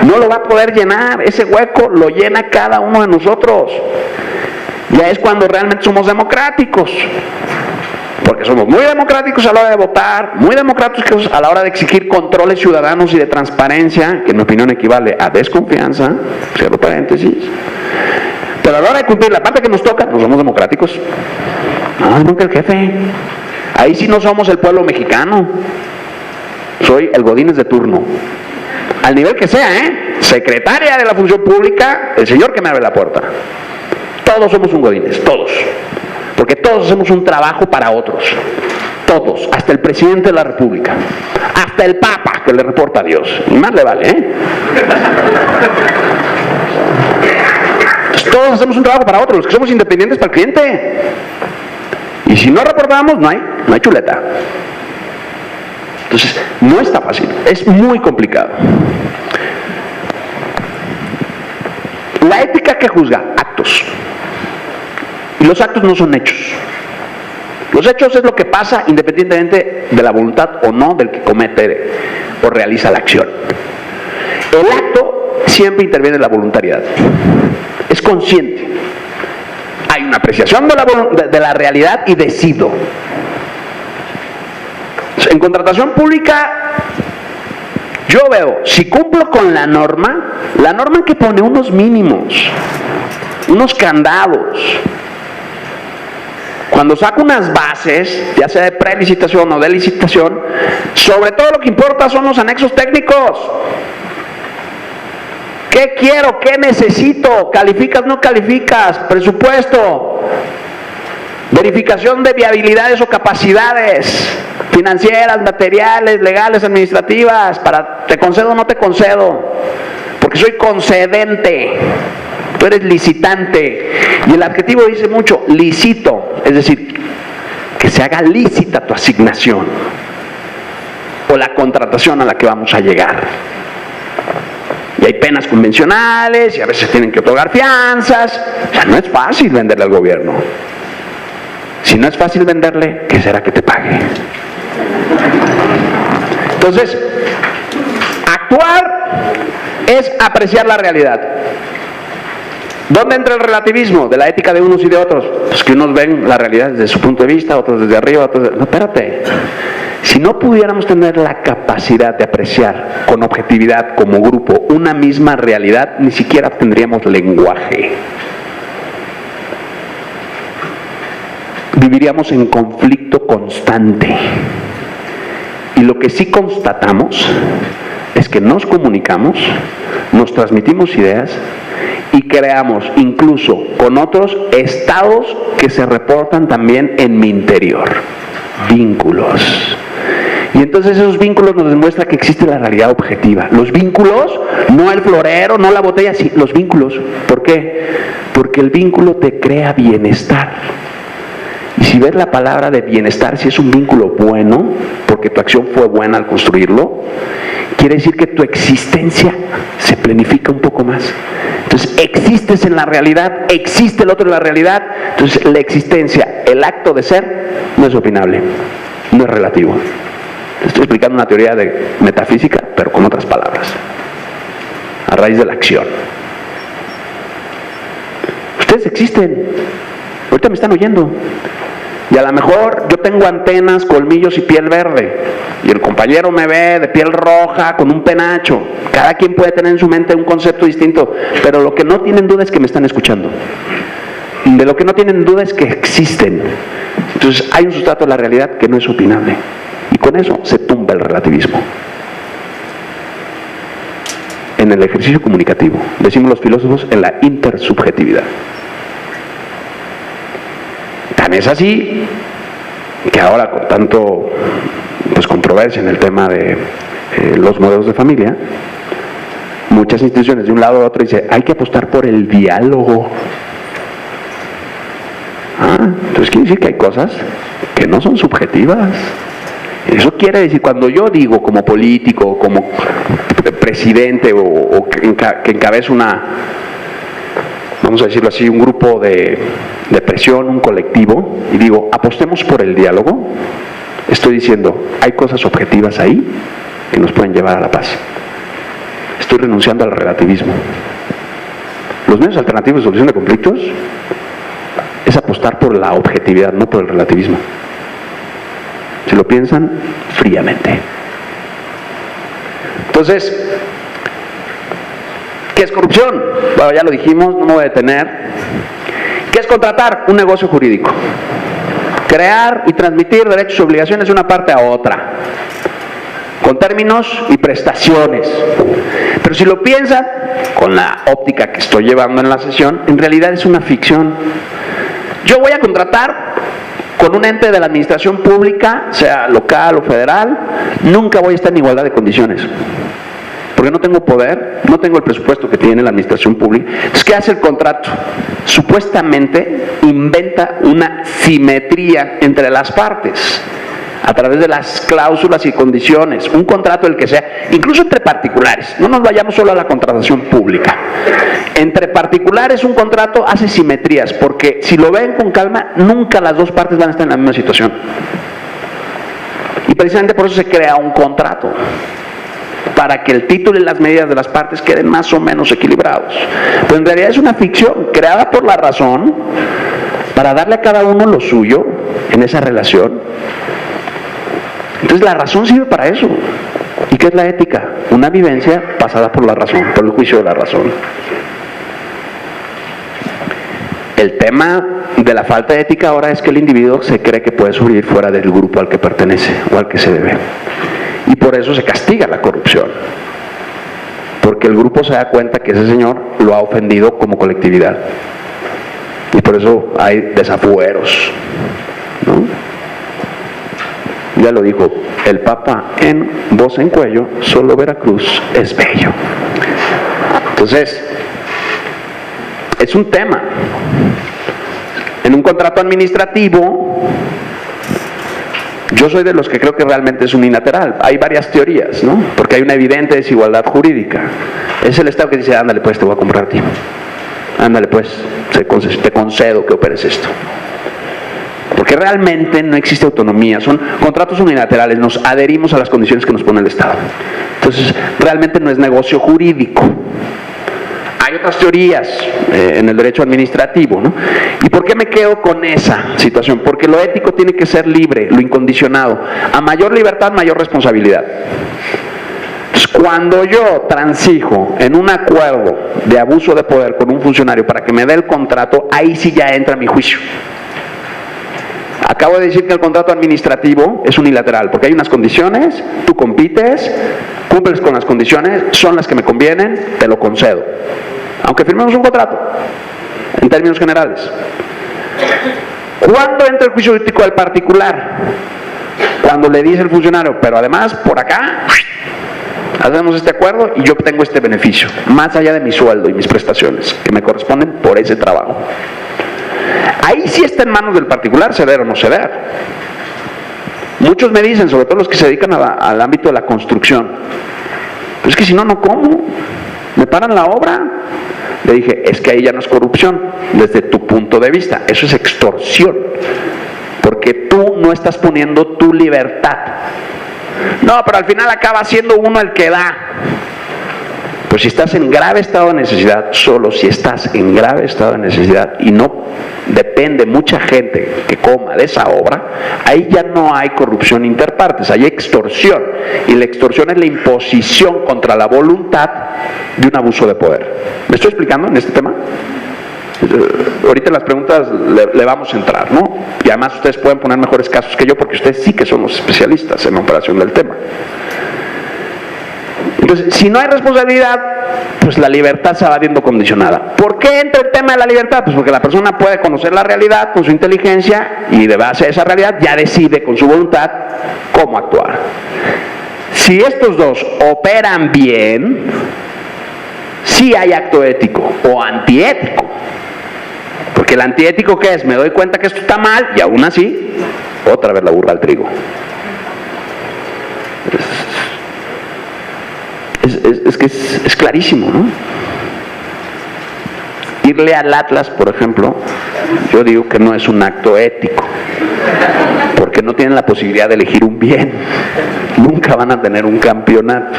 no lo va a poder llenar. Ese hueco lo llena cada uno de nosotros. Ya es cuando realmente somos democráticos. Porque somos muy democráticos a la hora de votar, muy democráticos a la hora de exigir controles ciudadanos y de transparencia, que en mi opinión equivale a desconfianza, cierro paréntesis. Pero a la hora de cumplir la parte que nos toca, no somos democráticos. No, nunca el jefe. Ahí sí no somos el pueblo mexicano. Soy el Godínez de turno. Al nivel que sea, secretaria de la función pública, el señor que me abre la puerta. Todos somos un Godínez, todos. Porque todos hacemos un trabajo para otros. Todos, hasta el presidente de la República. Hasta el Papa que le reporta a Dios. Y más le vale, Entonces, todos hacemos un trabajo para otros, los que somos independientes para el cliente. Y si no reportamos, no hay chuleta. Entonces, no está fácil, es muy complicado. La ética que juzga actos. Y los actos no son hechos. Los hechos es lo que pasa independientemente de la voluntad o no del que comete o realiza la acción. El acto siempre interviene en la voluntariedad. Es consciente. Hay una apreciación de la realidad y decido. En contratación pública, yo veo, si cumplo con la norma que pone unos mínimos, unos candados. Cuando saco unas bases, ya sea de prelicitación o de licitación, sobre todo lo que importa son los anexos técnicos. ¿Qué quiero? ¿Qué necesito? ¿Calificas? ¿No calificas? Presupuesto. Verificación de viabilidades o capacidades financieras, materiales, legales, administrativas, para te concedo o no te concedo, porque soy concedente. Tú eres licitante. Y el adjetivo dice mucho, lícito, es decir, que se haga lícita tu asignación o la contratación a la que vamos a llegar. Y hay penas convencionales y a veces tienen que otorgar fianzas. O sea, no es fácil venderle al gobierno. Si no es fácil venderle, ¿qué será que te pague? Entonces, actuar es apreciar la realidad. ¿Dónde entra el relativismo de la ética de unos y de otros? Pues que unos ven la realidad desde su punto de vista, otros desde arriba, otros desde... No, espérate. Si no pudiéramos tener la capacidad de apreciar con objetividad como grupo una misma realidad, ni siquiera tendríamos lenguaje. Viviríamos en conflicto constante. Y lo que sí constatamos es que nos comunicamos, nos transmitimos ideas y creamos incluso con otros estados que se reportan también en mi interior, vínculos. Y entonces esos vínculos nos demuestran que existe la realidad objetiva. Los vínculos, no el florero, no la botella, sí, los vínculos. ¿Por qué? Porque el vínculo te crea bienestar. Y si ves la palabra de bienestar, si es un vínculo bueno, porque tu acción fue buena al construirlo, quiere decir que tu existencia se planifica un poco más. Entonces existes en la realidad, existe el otro en la realidad. Entonces la existencia, el acto de ser, no es opinable, no es relativo. Estoy explicando una teoría de metafísica, pero con otras palabras, a raíz de la acción. Ustedes existen, ahorita me están oyendo, y a lo mejor yo tengo antenas, colmillos y piel verde, y el compañero me ve de piel roja con un penacho. Cada quien puede tener en su mente un concepto distinto, pero lo que no tienen duda es que me están escuchando. De lo que no tienen duda es que existen. Entonces hay un sustrato de la realidad que no es opinable, y con eso se tumba el relativismo. En el ejercicio comunicativo, decimos los filósofos, en la intersubjetividad. Tan es así que ahora, con tanto controversia en el tema de los modelos de familia, muchas instituciones de un lado a otro dicen, hay que apostar por el diálogo. Entonces quiere decir que hay cosas que no son subjetivas. Eso quiere decir, cuando yo digo como político, como presidente o que encabezo vamos a decirlo así, un grupo de presión, un colectivo, y digo, apostemos por el diálogo, estoy diciendo, hay cosas objetivas ahí que nos pueden llevar a la paz. Estoy renunciando al relativismo. Los medios alternativos de solución de conflictos es apostar por la objetividad, no por el relativismo. Si lo piensan fríamente. Entonces, ¿qué es corrupción? Bueno, ya lo dijimos, no me voy a detener. ¿Qué es contratar? Un negocio jurídico. Crear y transmitir derechos y obligaciones de una parte a otra, con términos y prestaciones. Pero si lo piensan, con la óptica que estoy llevando en la sesión, en realidad es una ficción. Yo voy a contratar con un ente de la administración pública, sea local o federal, nunca voy a estar en igualdad de condiciones. Porque no tengo poder, no tengo el presupuesto que tiene la administración pública. Entonces, ¿qué hace el contrato? Supuestamente inventa una simetría entre las partes a través de las cláusulas y condiciones. Un contrato, el que sea, incluso entre particulares. No nos vayamos solo a la contratación pública. Entre particulares un contrato hace simetrías, porque si lo ven con calma, nunca las dos partes van a estar en la misma situación. Y precisamente por eso se crea un contrato, para que el título y las medidas de las partes queden más o menos equilibrados. Pero en realidad es una ficción creada por la razón para darle a cada uno lo suyo en esa relación. Entonces la razón sirve para eso. ¿Y qué es la ética? Una vivencia pasada por la razón, por el juicio de la razón. El tema de la falta de ética ahora es que el individuo se cree que puede sobrevivir fuera del grupo al que pertenece o al que se debe. Y por eso se castiga la corrupción, porque el grupo se da cuenta que ese señor lo ha ofendido como colectividad, y por eso hay desafueros, ¿no? Ya lo dijo el Papa en Voz en Cuello, solo Veracruz es bello. Entonces, es un tema. En un contrato administrativo, yo soy de los que creo que realmente es unilateral. Hay varias teorías, ¿no? Porque hay una evidente desigualdad jurídica. Es el Estado que dice, ándale pues, te voy a comprar a ti. Ándale pues, te concedo que operes esto. Porque realmente no existe autonomía, son contratos unilaterales, nos adherimos a las condiciones que nos pone el Estado. Entonces, realmente no es negocio jurídico. Hay otras teorías en el derecho administrativo, ¿no? ¿Y por qué me quedo con esa situación? Porque lo ético tiene que ser libre, lo incondicionado. A mayor libertad, mayor responsabilidad. Entonces, cuando yo transijo en un acuerdo de abuso de poder con un funcionario para que me dé el contrato, ahí sí ya entra mi juicio. Acabo de decir que el contrato administrativo es unilateral, porque hay unas condiciones, tú compites, cumples con las condiciones, son las que me convienen, te lo concedo. Aunque firmemos un contrato, en términos generales. ¿Cuándo entra el juicio ético del particular? Cuando le dice el funcionario, pero además por acá hacemos este acuerdo y yo obtengo este beneficio, más allá de mi sueldo y mis prestaciones que me corresponden por ese trabajo. Ahí sí está en manos del particular ceder o no ceder. Muchos me dicen, sobre todo los que se dedican al ámbito de la construcción, pero es que si no, no como, me paran la obra. Le dije, es que ahí ya no es corrupción, desde tu punto de vista, eso es extorsión, porque tú no estás poniendo tu libertad. No, pero al final acaba siendo uno el que da. Pues si estás en grave estado de necesidad, solo si estás en grave estado de necesidad y no depende mucha gente que coma de esa obra, ahí ya no hay corrupción interpartes, hay extorsión. Y la extorsión es la imposición contra la voluntad de un abuso de poder. ¿Me estoy explicando en este tema? Ahorita en las preguntas le vamos a entrar, ¿no? Y además ustedes pueden poner mejores casos que yo porque ustedes sí que son los especialistas en la operación del tema. Entonces, si no hay responsabilidad, pues la libertad se va viendo condicionada. ¿Por qué entra el tema de la libertad? Pues porque la persona puede conocer la realidad con su inteligencia y de base a esa realidad ya decide con su voluntad cómo actuar. Si estos dos operan bien, sí hay acto ético o antiético. Porque el antiético, ¿qué es? Me doy cuenta que esto está mal y aún así, otra vez la burra al trigo. Es que es clarísimo, ¿no? Irle al Atlas, por ejemplo, yo digo que no es un acto ético, porque no tienen la posibilidad de elegir un bien, nunca van a tener un campeonato,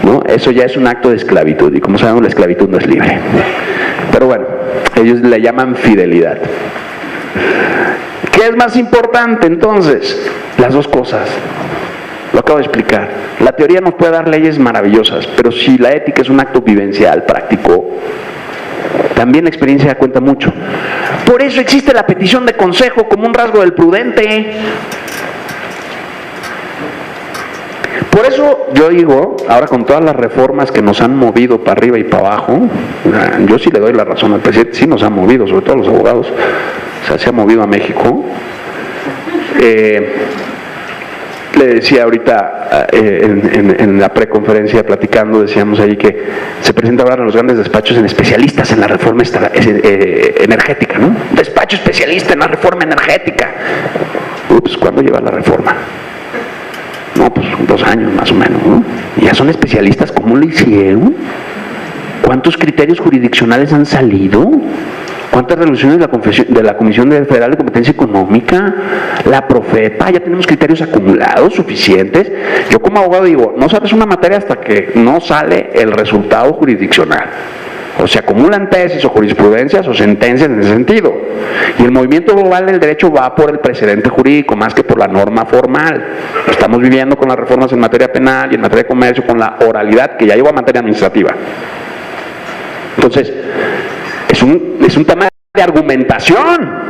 ¿no? Eso ya es un acto de esclavitud, y como sabemos la esclavitud no es libre. Pero bueno, ellos le llaman fidelidad. ¿Qué es más importante entonces? Las dos cosas. Lo acabo de explicar. La teoría nos puede dar leyes maravillosas, pero si la ética es un acto vivencial, práctico, también la experiencia cuenta mucho. Por eso existe la petición de consejo como un rasgo del prudente. Por eso yo digo, ahora con todas las reformas que nos han movido para arriba y para abajo, yo sí le doy la razón al presidente, sí nos han movido, sobre todo los abogados, o sea, se ha movido a México. Le decía ahorita en la preconferencia platicando, decíamos ahí que se presenta ahora en los grandes despachos en especialistas en la reforma energética, ¿no? Despacho especialista en la reforma energética. Ups, ¿cuándo lleva la reforma? No, pues 2 años más o menos, ¿no? Y ya son especialistas, ¿cómo lo hicieron? ¿Cuántos criterios jurisdiccionales han salido? ¿Cuántas resoluciones de la Comisión Federal de Competencia Económica? La Profepa, ya tenemos criterios acumulados suficientes. Yo como abogado digo, no sabes una materia hasta que no sale el resultado jurisdiccional. O se acumulan tesis o jurisprudencias o sentencias en ese sentido. Y el movimiento global del derecho va por el precedente jurídico más que por la norma formal. Lo estamos viviendo con las reformas en materia penal y en materia de comercio, con la oralidad que ya llegó a materia administrativa. Entonces, es un tema de argumentación.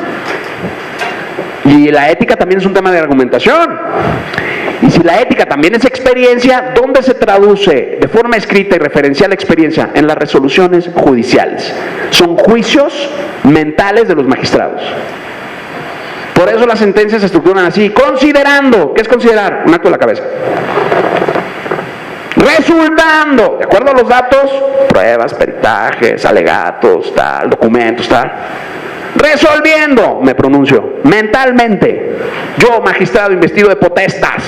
Y la ética también es un tema de argumentación. Y si la ética también es experiencia, ¿dónde se traduce de forma escrita y referencial la experiencia? En las resoluciones judiciales. Son juicios mentales de los magistrados. Por eso las sentencias se estructuran así, considerando. ¿Qué es considerar? Un acto de la cabeza. Resultando, de acuerdo a los datos, pruebas, peritajes, alegatos, tal, documentos, tal. Resolviendo, me pronuncio, mentalmente, yo, magistrado investido de potestas.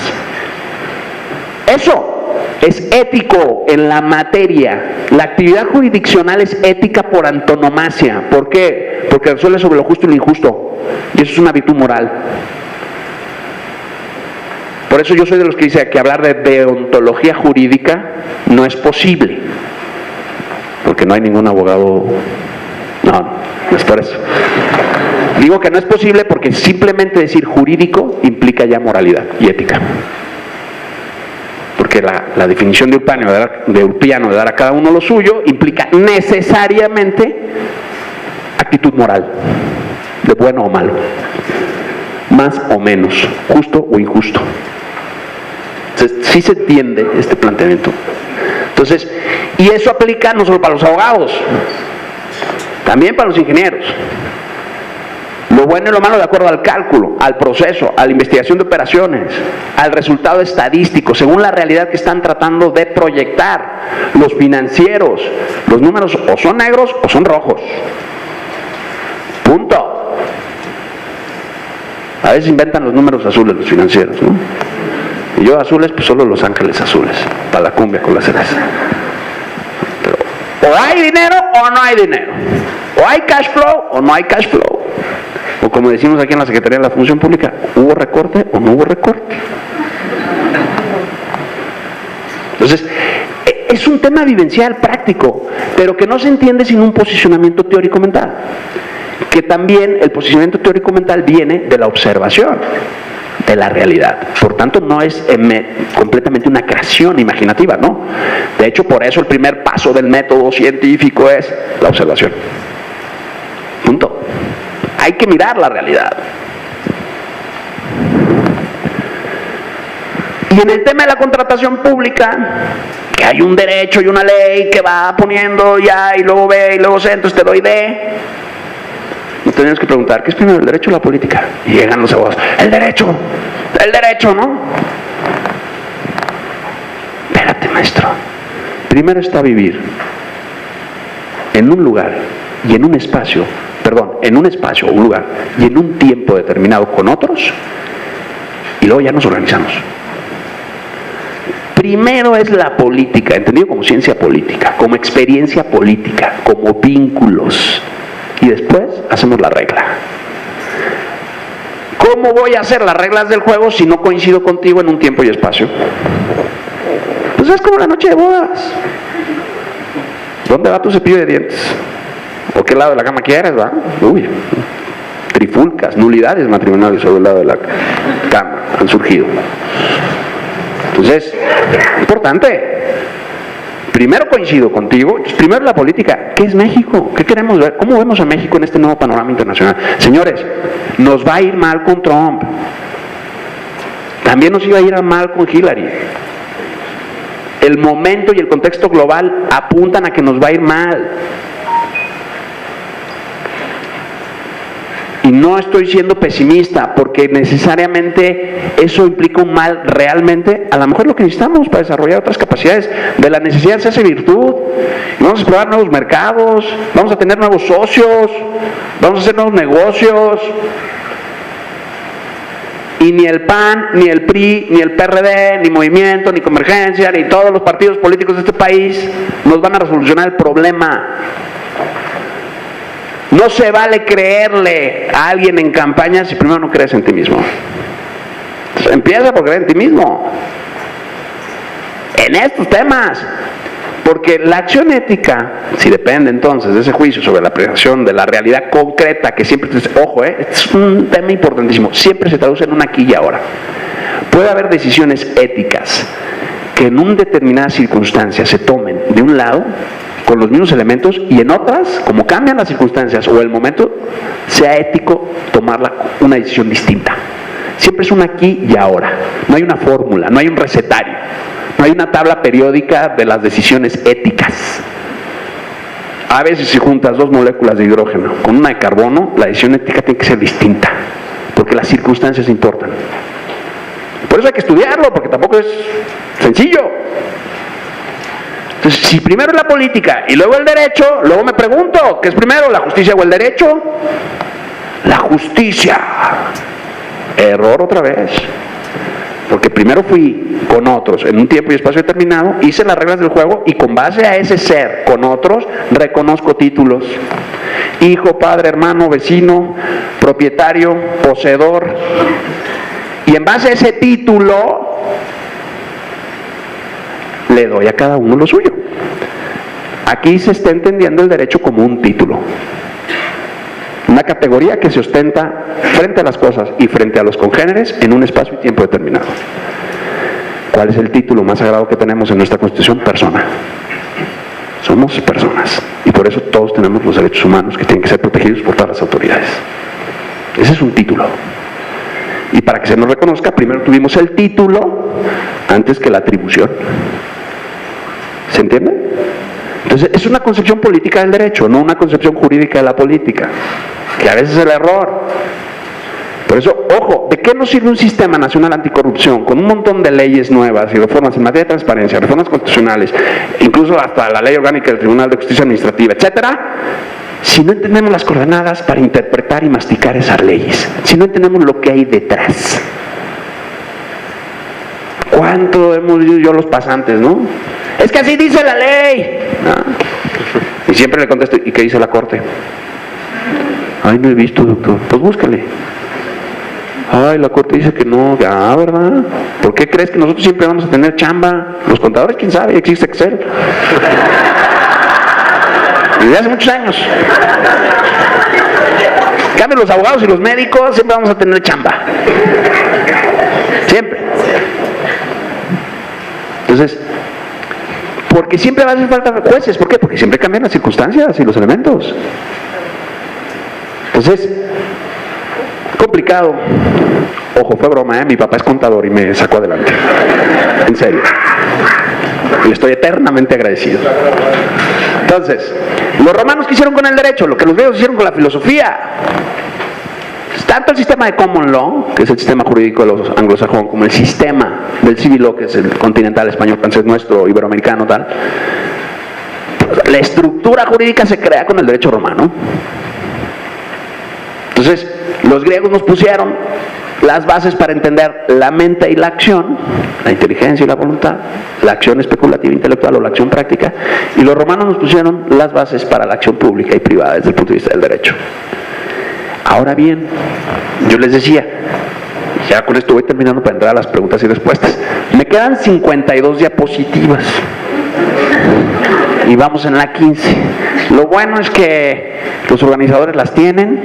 Eso es ético en la materia. La actividad jurisdiccional es ética por antonomasia. ¿Por qué? Porque resuelve sobre lo justo y lo injusto. Y eso es una virtud moral. Por eso yo soy de los que dice que hablar de deontología jurídica no es posible. Porque no hay ningún abogado... No es por eso. Digo que no es posible porque simplemente decir jurídico implica ya moralidad y ética. Porque la definición de Ulpiano de dar a cada uno lo suyo implica necesariamente actitud moral, de bueno o malo, más o menos, justo o injusto. Entonces, sí se entiende este planteamiento. Entonces, y eso aplica no solo para los abogados, también para los ingenieros. Lo bueno y lo malo de acuerdo al cálculo, al proceso, a la investigación de operaciones, al resultado estadístico, según la realidad que están tratando de proyectar los financieros. Los números o son negros o son rojos. Punto. A veces inventan los números azules los financieros, ¿no? Y yo azules, pues solo Los Ángeles Azules, para la cumbia con la cereza. Pero, o hay dinero o no hay dinero. O hay cash flow o no hay cash flow. O como decimos aquí en la Secretaría de la Función Pública, ¿hubo recorte o no hubo recorte? Entonces, es un tema vivencial, práctico, pero que no se entiende sin un posicionamiento teórico mental. Que también el posicionamiento teórico mental viene de la observación de la realidad. Por tanto, no es completamente una creación imaginativa, ¿no? De hecho, por eso el primer paso del método científico es la observación. Punto. Hay que mirar la realidad. Y en el tema de la contratación pública, que hay un derecho y una ley que va poniendo ya y luego B y luego C, entonces te doy D. Nos tenemos que preguntar, ¿qué es primero, el derecho o la política? Y llegan los abogados, el derecho, ¿no? Espérate, maestro. Primero está vivir en un lugar y en un espacio, un lugar y en un tiempo determinado con otros, y luego ya nos organizamos. Primero es la política, entendido como ciencia política, como experiencia política, como vínculos. Y después hacemos la regla. ¿Cómo voy a hacer las reglas del juego si no coincido contigo en un tiempo y espacio? Pues es como la noche de bodas. ¿Dónde va tu cepillo de dientes? ¿Por qué lado de la cama quieres, va? Uy, trifulcas, nulidades matrimoniales sobre el lado de la cama han surgido. Entonces, importante. Primero coincido contigo, primero la política. ¿Qué es México? ¿Qué queremos ver? ¿Cómo vemos a México en este nuevo panorama internacional? Señores, nos va a ir mal con Trump. También nos iba a ir mal con Hillary. El momento y el contexto global apuntan a que nos va a ir mal. Y no estoy siendo pesimista, porque necesariamente eso implica un mal realmente. A lo mejor lo que necesitamos para desarrollar otras capacidades, de la necesidad se hace virtud. Vamos a explorar nuevos mercados, vamos a tener nuevos socios, vamos a hacer nuevos negocios. Y ni el PAN, ni el PRI, ni el PRD, ni Movimiento, ni Convergencia, ni todos los partidos políticos de este país nos van a resolucionar el problema. No se vale creerle a alguien en campaña si primero no crees en ti mismo. Entonces, empieza por creer en ti mismo. En estos temas. Porque la acción ética, si depende entonces de ese juicio sobre la apreciación de la realidad concreta, que siempre, ojo, este es un tema importantísimo, siempre se traduce en un aquí y ahora. Puede haber decisiones éticas que en una determinada circunstancia se tomen de un lado, con los mismos elementos, y en otras, como cambian las circunstancias o el momento, sea ético tomarla una decisión distinta. Siempre es un aquí y ahora. No hay una fórmula, no hay un recetario, no hay una tabla periódica de las decisiones éticas. A veces si juntas dos moléculas de hidrógeno con una de carbono, la decisión ética tiene que ser distinta, porque las circunstancias importan. Por eso hay que estudiarlo, porque tampoco es sencillo. Entonces, si primero es la política y luego el derecho, luego me pregunto, ¿qué es primero, la justicia o el derecho? La justicia. Error otra vez. Porque primero fui con otros en un tiempo y espacio determinado, hice las reglas del juego y con base a ese ser con otros, reconozco títulos. Hijo, padre, hermano, vecino, propietario, poseedor. Y en base a ese título, le doy a cada uno lo suyo. Aquí se está entendiendo el derecho como un título, una categoría que se ostenta frente a las cosas y frente a los congéneres en un espacio y tiempo determinado. ¿Cuál es el título más sagrado que tenemos en nuestra Constitución? Persona. Somos personas y por eso todos tenemos los derechos humanos que tienen que ser protegidos por todas las autoridades. Ese es un título. Y para que se nos reconozca, primero tuvimos el título antes que la atribución. ¿Se entiende? Entonces, es una concepción política del derecho, no una concepción jurídica de la política, que a veces es el error. Por eso, ojo, ¿de qué nos sirve un sistema nacional anticorrupción con un montón de leyes nuevas y reformas en materia de transparencia, reformas constitucionales, incluso hasta la ley orgánica del Tribunal de Justicia Administrativa, etcétera, si no entendemos las coordenadas para interpretar y masticar esas leyes, si no entendemos lo que hay detrás? ¿Cuánto hemos visto yo los pasantes, no? Es que así dice la ley. ¿No? Y siempre le contesto, ¿y qué dice la Corte? Ay, no he visto, doctor. Pues búscale. Ay, la Corte dice que no. Ah, ¿verdad? ¿Por qué crees que nosotros siempre vamos a tener chamba? Los contadores, quién sabe, existe Excel. Desde hace muchos años. En cambio, los abogados y los médicos siempre vamos a tener chamba. Siempre. Entonces, porque siempre va a hacer falta jueces. ¿Por qué? Porque siempre cambian las circunstancias y los elementos. Entonces, complicado. Ojo, fue broma, mi papá es contador y me sacó adelante. En serio. Y le estoy eternamente agradecido. Entonces, los romanos, ¿qué hicieron con el derecho? Lo que los griegos hicieron con la filosofía. Tanto el sistema de common law, que es el sistema jurídico de los anglosajones, como el sistema del civil law, que es el continental, español, francés, nuestro, iberoamericano, tal. La estructura jurídica se crea con el derecho romano. Entonces, los griegos nos pusieron las bases para entender la mente y la acción, la inteligencia y la voluntad, la acción especulativa intelectual o la acción práctica, y los romanos nos pusieron las bases para la acción pública y privada desde el punto de vista del derecho. Ahora bien, yo les decía, ya con esto voy terminando para entrar a las preguntas y respuestas, me quedan 52 diapositivas y vamos en la 15. Lo bueno es que los organizadores las tienen,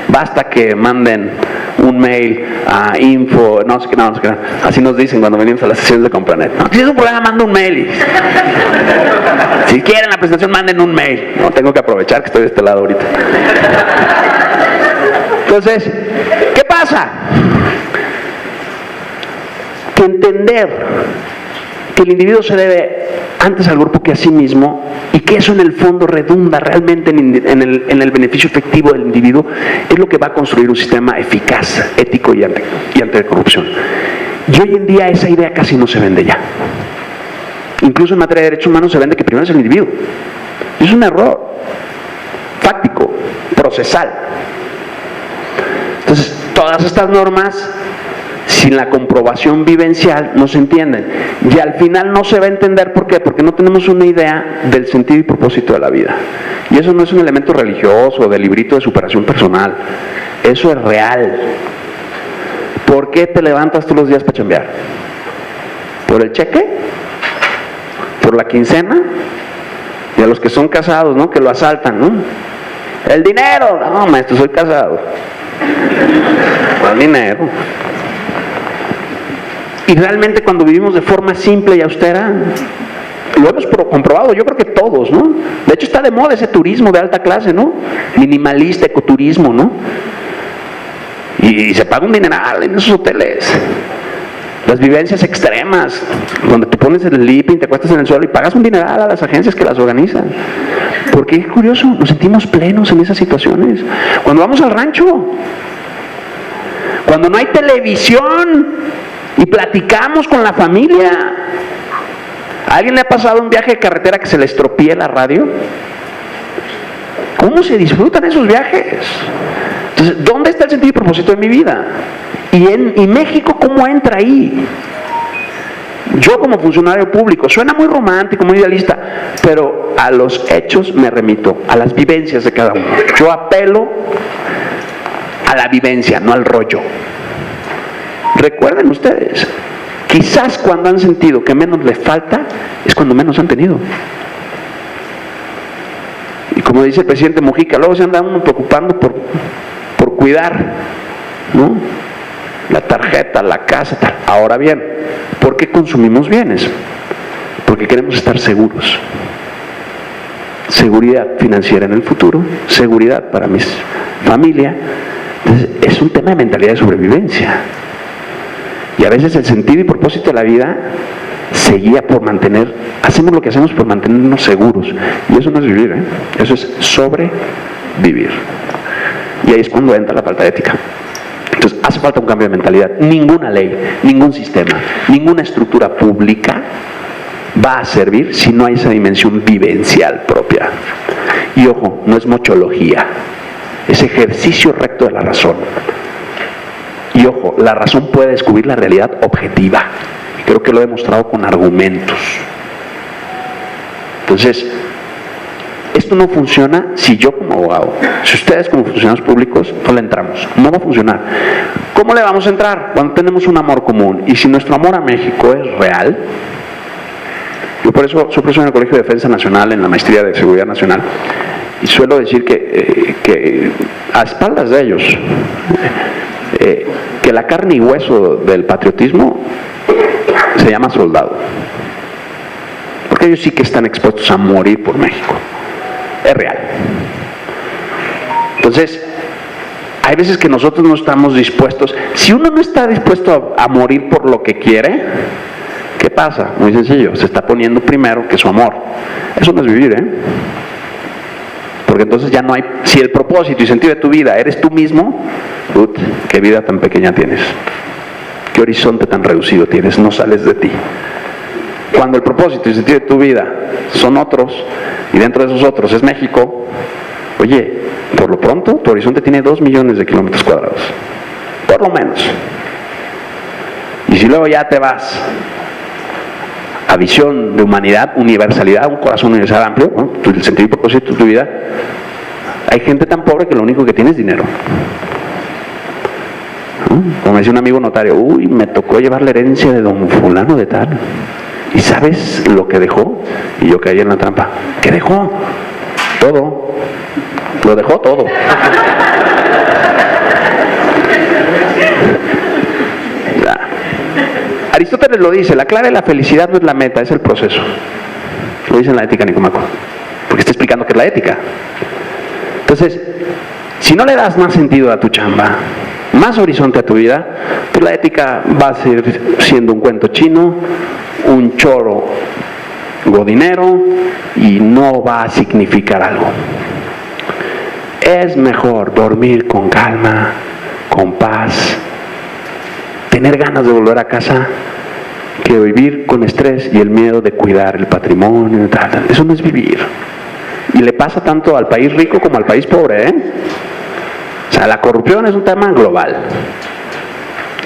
basta que manden un mail a info, no sé qué, así nos dicen cuando venimos a las sesiones de Compranet. No, si es un problema, manda un mail. Si quieren la presentación, manden un mail. No tengo que aprovechar que estoy de este lado ahorita. Entonces, ¿qué pasa? Que entender que el individuo se debe antes al grupo que a sí mismo, y que eso en el fondo redunda realmente en el beneficio efectivo del individuo, es lo que va a construir un sistema eficaz, ético y anticorrupción. Y hoy en día esa idea casi no se vende ya. Incluso en materia de derechos humanos se vende que primero es el individuo. Es un error fáctico, procesal. Entonces, todas estas normas, sin la comprobación vivencial, no se entienden. Y al final no se va a entender, ¿por qué? Porque no tenemos una idea del sentido y propósito de la vida. Y eso no es un elemento religioso o de librito de superación personal. Eso es real. ¿Por qué te levantas todos los días para chambear? ¿Por el cheque? ¿Por la quincena? Y a los que son casados, ¿no? Que lo asaltan, ¿no? El dinero. No, maestro, soy casado. ¿Cuál dinero? Y realmente cuando vivimos de forma simple y austera, lo hemos comprobado, yo creo que todos, ¿no? De hecho está de moda ese turismo de alta clase, ¿no? Minimalista, ecoturismo, ¿no? Y se paga un dineral en esos hoteles. Las vivencias extremas, donde te pones el sleeping, te acuestas en el suelo y pagas un dineral a las agencias que las organizan. Porque es curioso, nos sentimos plenos en esas situaciones. Cuando vamos al rancho, cuando no hay televisión y platicamos con la familia. ¿A alguien le ha pasado un viaje de carretera que se le estropee la radio? ¿Cómo se disfrutan esos viajes? Entonces, ¿dónde está el sentido y propósito de mi vida? Y México, ¿cómo entra ahí? Yo como funcionario público, suena muy romántico, muy idealista, pero a los hechos me remito, a las vivencias de cada uno. Yo apelo a la vivencia, no al rollo. Recuerden ustedes, quizás cuando han sentido que menos les falta, es cuando menos han tenido. Y como dice el presidente Mujica, luego se anda uno preocupando por cuidar, ¿no? La tarjeta, la casa, tal. Ahora bien, ¿por qué consumimos bienes? Porque queremos estar seguros. Seguridad financiera en el futuro, seguridad para mi familia. Entonces, es un tema de mentalidad de sobrevivencia. Y a veces el sentido y propósito de la vida se guía por hacemos lo que hacemos por mantenernos seguros. Y eso no es vivir, eso es sobrevivir. Y ahí es cuando entra la falta de ética. Entonces, hace falta un cambio de mentalidad. Ninguna ley, ningún sistema, ninguna estructura pública va a servir si no hay esa dimensión vivencial propia. Y ojo, no es mochología, es ejercicio recto de la razón. Y ojo, la razón puede descubrir la realidad objetiva. Y creo que lo he demostrado con argumentos. Entonces, esto no funciona si yo como abogado, si ustedes como funcionarios públicos no le entramos. No va a funcionar. ¿Cómo le vamos a entrar? Cuando tenemos un amor común. Y si nuestro amor a México es real. Yo por eso soy profesor en el Colegio de Defensa Nacional, en la Maestría de Seguridad Nacional, y suelo decir que a espaldas de ellos, que la carne y hueso del patriotismo se llama soldado. Porque ellos sí que están expuestos a morir por México. Es real. Entonces, hay veces que nosotros no estamos dispuestos. Si uno no está dispuesto a morir por lo que quiere, ¿qué pasa? Muy sencillo, se está poniendo primero que su amor. Eso no es vivir, Porque entonces ya no hay, si el propósito y sentido de tu vida eres tú mismo, qué vida tan pequeña tienes, qué horizonte tan reducido tienes, no sales de ti. Cuando el propósito y sentido de tu vida son otros, y dentro de esos otros es México, oye, por lo pronto tu horizonte tiene 2 millones de kilómetros cuadrados, por lo menos. Y si luego ya te vas a visión de humanidad, universalidad, un corazón universal amplio, ¿no? El sentido y propósito de tu vida, hay gente tan pobre que lo único que tiene es dinero, ¿no? Como me decía un amigo notario, me tocó llevar la herencia de don fulano de tal, ¿y sabes lo que dejó? Y yo caí en la trampa. ¿Qué dejó? Todo. Lo dejó todo. Aristóteles lo dice, la clave de la felicidad no es la meta, es el proceso. Lo dice en la Ética Nicomaco, porque está explicando qué es la ética. Entonces, si no le das más sentido a tu chamba, más horizonte a tu vida, pues la ética va a seguir siendo un cuento chino, un choro godinero, y no va a significar algo. Es mejor dormir con calma, con paz, tener ganas de volver a casa, que vivir con estrés y el miedo de cuidar el patrimonio y tal. Eso no es vivir. Y le pasa tanto al país rico como al país pobre, O sea, la corrupción es un tema global.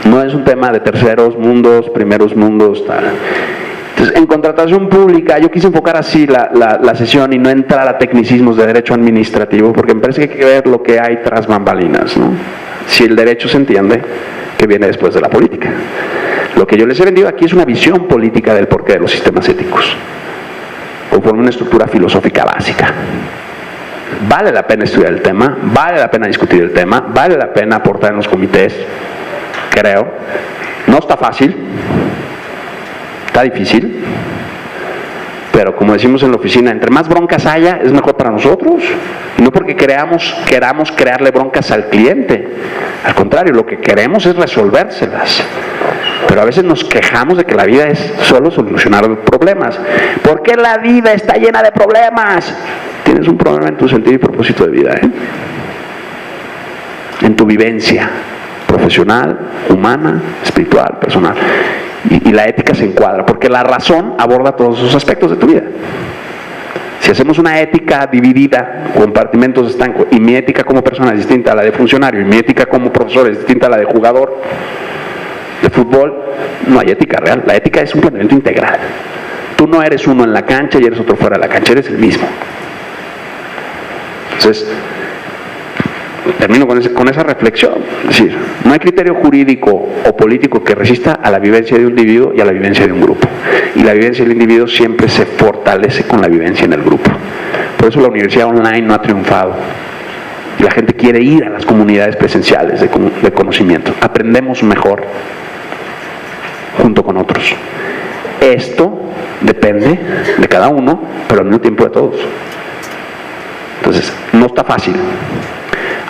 No es un tema de terceros mundos, primeros mundos, tal. Entonces, en contratación pública, yo quise enfocar así la sesión y no entrar a tecnicismos de derecho administrativo, porque me parece que hay que ver lo que hay tras bambalinas, ¿no? Si el derecho se entiende, que viene después de la política. Lo que yo les he vendido aquí es una visión política del porqué de los sistemas éticos, conforme una estructura filosófica básica. Vale la pena estudiar el tema, vale la pena discutir el tema, vale la pena aportar en los comités, creo. No está fácil, está difícil, pero como decimos en la oficina, entre más broncas haya, es mejor para nosotros. Y no porque queramos crearle broncas al cliente. Al contrario, lo que queremos es resolvérselas. Pero a veces nos quejamos de que la vida es solo solucionar problemas. ¿Por qué la vida está llena de problemas? Tienes un problema en tu sentido y propósito de vida, en tu vivencia profesional, humana, espiritual, personal. Y la ética se encuadra, porque la razón aborda todos esos aspectos de tu vida. Si hacemos una ética dividida, compartimentos estancos, y mi ética como persona es distinta a la de funcionario, y mi ética como profesor es distinta a la de jugador de fútbol, no hay ética real. La ética es un planteamiento integral. Tú no eres uno en la cancha y eres otro fuera de la cancha, eres el mismo. Entonces, termino con esa reflexión. Es decir, no hay criterio jurídico o político que resista a la vivencia de un individuo y a la vivencia de un grupo. Y la vivencia del individuo siempre se fortalece con la vivencia en el grupo. Por eso la universidad online no ha triunfado. Y la gente quiere ir a las comunidades presenciales de conocimiento. Aprendemos mejor junto con otros. Esto depende de cada uno, pero al mismo tiempo de todos. Entonces, no está fácil.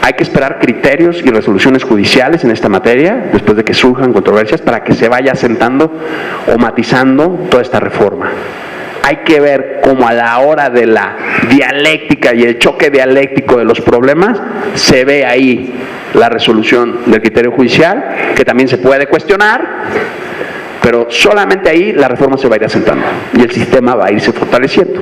Hay que esperar criterios y resoluciones judiciales en esta materia, después de que surjan controversias, para que se vaya asentando o matizando toda esta reforma. Hay que ver cómo a la hora de la dialéctica y el choque dialéctico de los problemas, se ve ahí la resolución del criterio judicial, que también se puede cuestionar, pero solamente ahí la reforma se va a ir asentando y el sistema va a irse fortaleciendo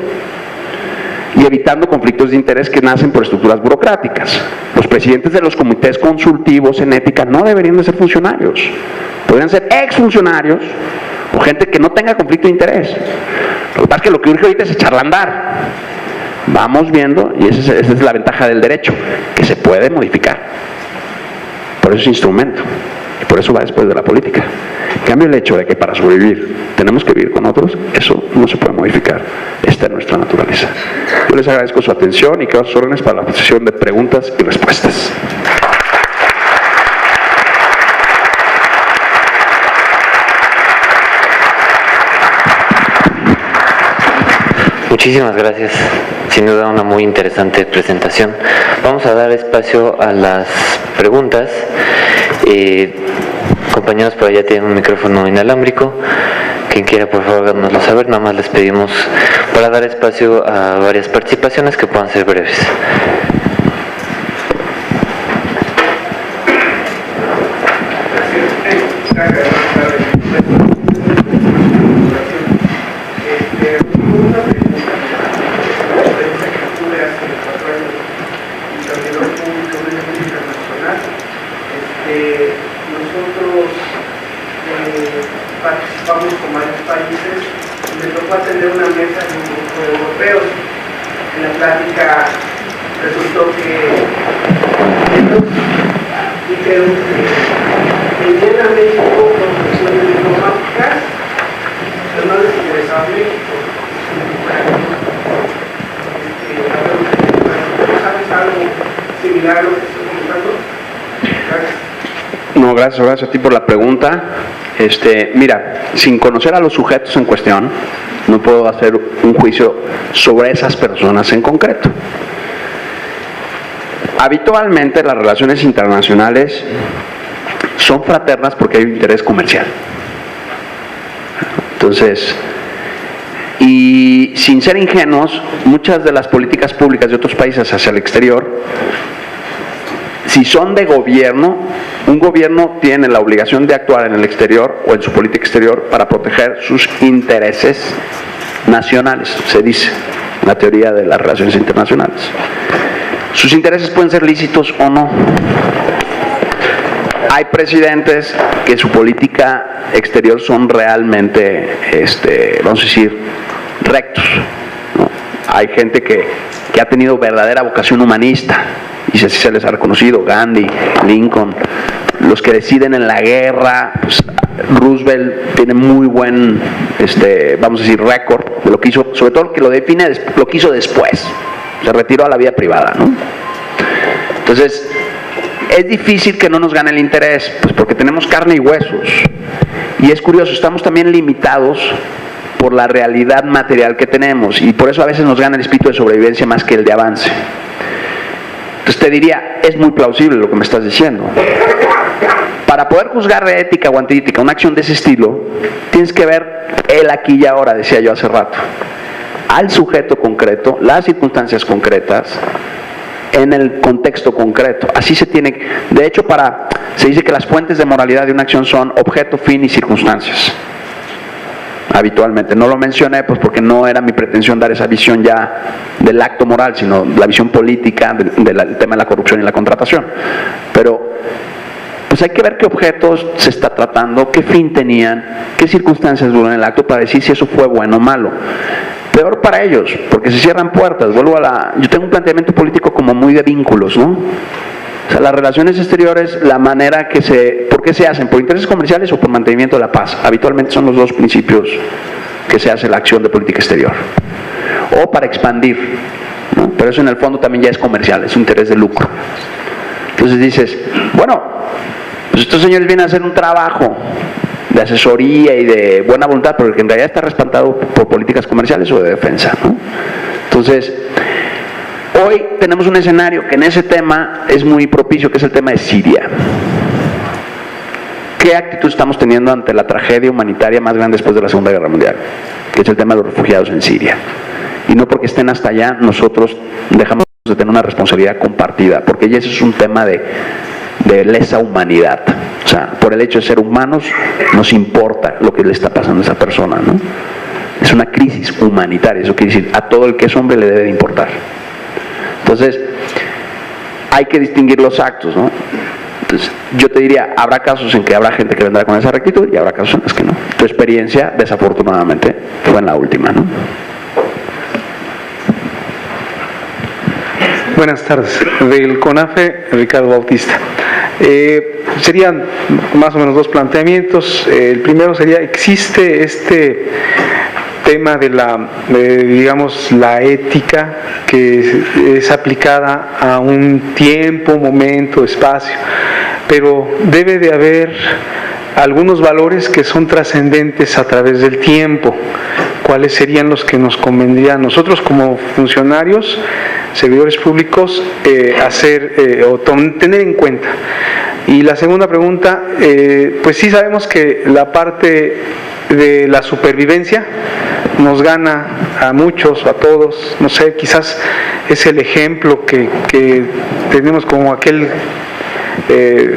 y evitando conflictos de interés que nacen por estructuras burocráticas. Los presidentes de los comités consultivos en ética no deberían de ser funcionarios, podrían ser exfuncionarios o gente que no tenga conflicto de interés. Lo que pasa es que lo que urge ahorita es echarla a andar. Vamos viendo, y esa es la ventaja del derecho, que se puede modificar. Por eso es instrumento, y por eso va después de la política. En cambio, el hecho de que para sobrevivir tenemos que vivir con otros, eso no se puede modificar. Esta es nuestra naturaleza. Yo les agradezco su atención y quedo a sus órdenes para la sesión de preguntas y respuestas. Muchísimas gracias, sin duda una muy interesante presentación. Vamos a dar espacio a las preguntas. Compañeros, por allá tienen un micrófono inalámbrico. Quien quiera, por favor, háganoslo saber. Nada más les pedimos para dar espacio a varias participaciones que puedan ser breves. Participamos con varios países y me tocó atender una mesa de un grupo de europeos. En la plática resultó que ellos dijeron que venían a México por cuestiones diplomáticas, pero no les interesaba México. ¿Sabes algo similar a lo que estoy comentando? Gracias. No, gracias a ti por la pregunta. Mira, sin conocer a los sujetos en cuestión, no puedo hacer un juicio sobre esas personas en concreto. Habitualmente las relaciones internacionales son fraternas porque hay un interés comercial. Entonces, y sin ser ingenuos, muchas de las políticas públicas de otros países hacia el exterior, si son de gobierno, un gobierno tiene la obligación de actuar en el exterior o en su política exterior para proteger sus intereses nacionales, se dice en la teoría de las relaciones internacionales. Sus intereses pueden ser lícitos o no. Hay presidentes que su política exterior son realmente, vamos a decir, rectos, ¿no? Hay gente que ha tenido verdadera vocación humanista, y así se les ha reconocido, Gandhi, Lincoln, los que deciden en la guerra, pues Roosevelt tiene muy buen, vamos a decir, récord de lo que hizo, sobre todo lo que lo define, lo que hizo después, se retiró a la vida privada, ¿no? Entonces, es difícil que no nos gane el interés, pues porque tenemos carne y huesos, y es curioso, estamos también limitados por la realidad material que tenemos, y por eso a veces nos gana el espíritu de sobrevivencia más que el de avance. Entonces te diría, es muy plausible lo que me estás diciendo. Para poder juzgar de ética o antiética una acción de ese estilo, tienes que ver el aquí y ahora, decía yo hace rato, al sujeto concreto, las circunstancias concretas, en el contexto concreto. Así se tiene, de hecho, se dice que las fuentes de moralidad de una acción son objeto, fin y circunstancias. Habitualmente, no lo mencioné pues porque no era mi pretensión dar esa visión ya del acto moral, sino la visión política del tema de la corrupción y la contratación. Pero pues hay que ver qué objetos se está tratando, qué fin tenían, qué circunstancias duran el acto para decir si eso fue bueno o malo. Peor para ellos, porque se cierran puertas. Yo tengo un planteamiento político como muy de vínculos, ¿no? O sea, las relaciones exteriores, la manera ¿por qué se hacen? ¿Por intereses comerciales o por mantenimiento de la paz? Habitualmente son los dos principios que se hace la acción de política exterior. O para expandir, ¿no? Pero eso en el fondo también ya es comercial, es un interés de lucro. Entonces dices, bueno, pues estos señores vienen a hacer un trabajo de asesoría y de buena voluntad, pero que en realidad está respaldado por políticas comerciales o de defensa, ¿no? Entonces, hoy tenemos un escenario que en ese tema es muy propicio, que es el tema de Siria. ¿Qué actitud estamos teniendo ante la tragedia humanitaria más grande después de la Segunda Guerra Mundial? Que es el tema de los refugiados en Siria. Y no porque estén hasta allá, nosotros dejamos de tener una responsabilidad compartida, porque ya ese es un tema de de lesa humanidad. O sea, por el hecho de ser humanos, nos importa lo que le está pasando a esa persona, ¿no? Es una crisis humanitaria, eso quiere decir, a todo el que es hombre le debe de importar. Entonces, hay que distinguir los actos, ¿no? Entonces, yo te diría, habrá casos en que habrá gente que vendrá con esa rectitud y habrá casos en los que no. Tu experiencia, desafortunadamente, fue en la última, ¿no? Buenas tardes. Del CONAFE, Ricardo Bautista. Serían más o menos dos planteamientos. El primero sería, ¿existe este tema de digamos, la ética que es aplicada a un tiempo, momento, espacio, pero debe de haber algunos valores que son trascendentes a través del tiempo? ¿Cuáles serían los que nos convendría a nosotros como funcionarios, servidores públicos, tener en cuenta? Y la segunda pregunta, pues sí sabemos que la parte de la supervivencia nos gana a muchos o a todos, no sé, quizás es el ejemplo que tenemos como aquel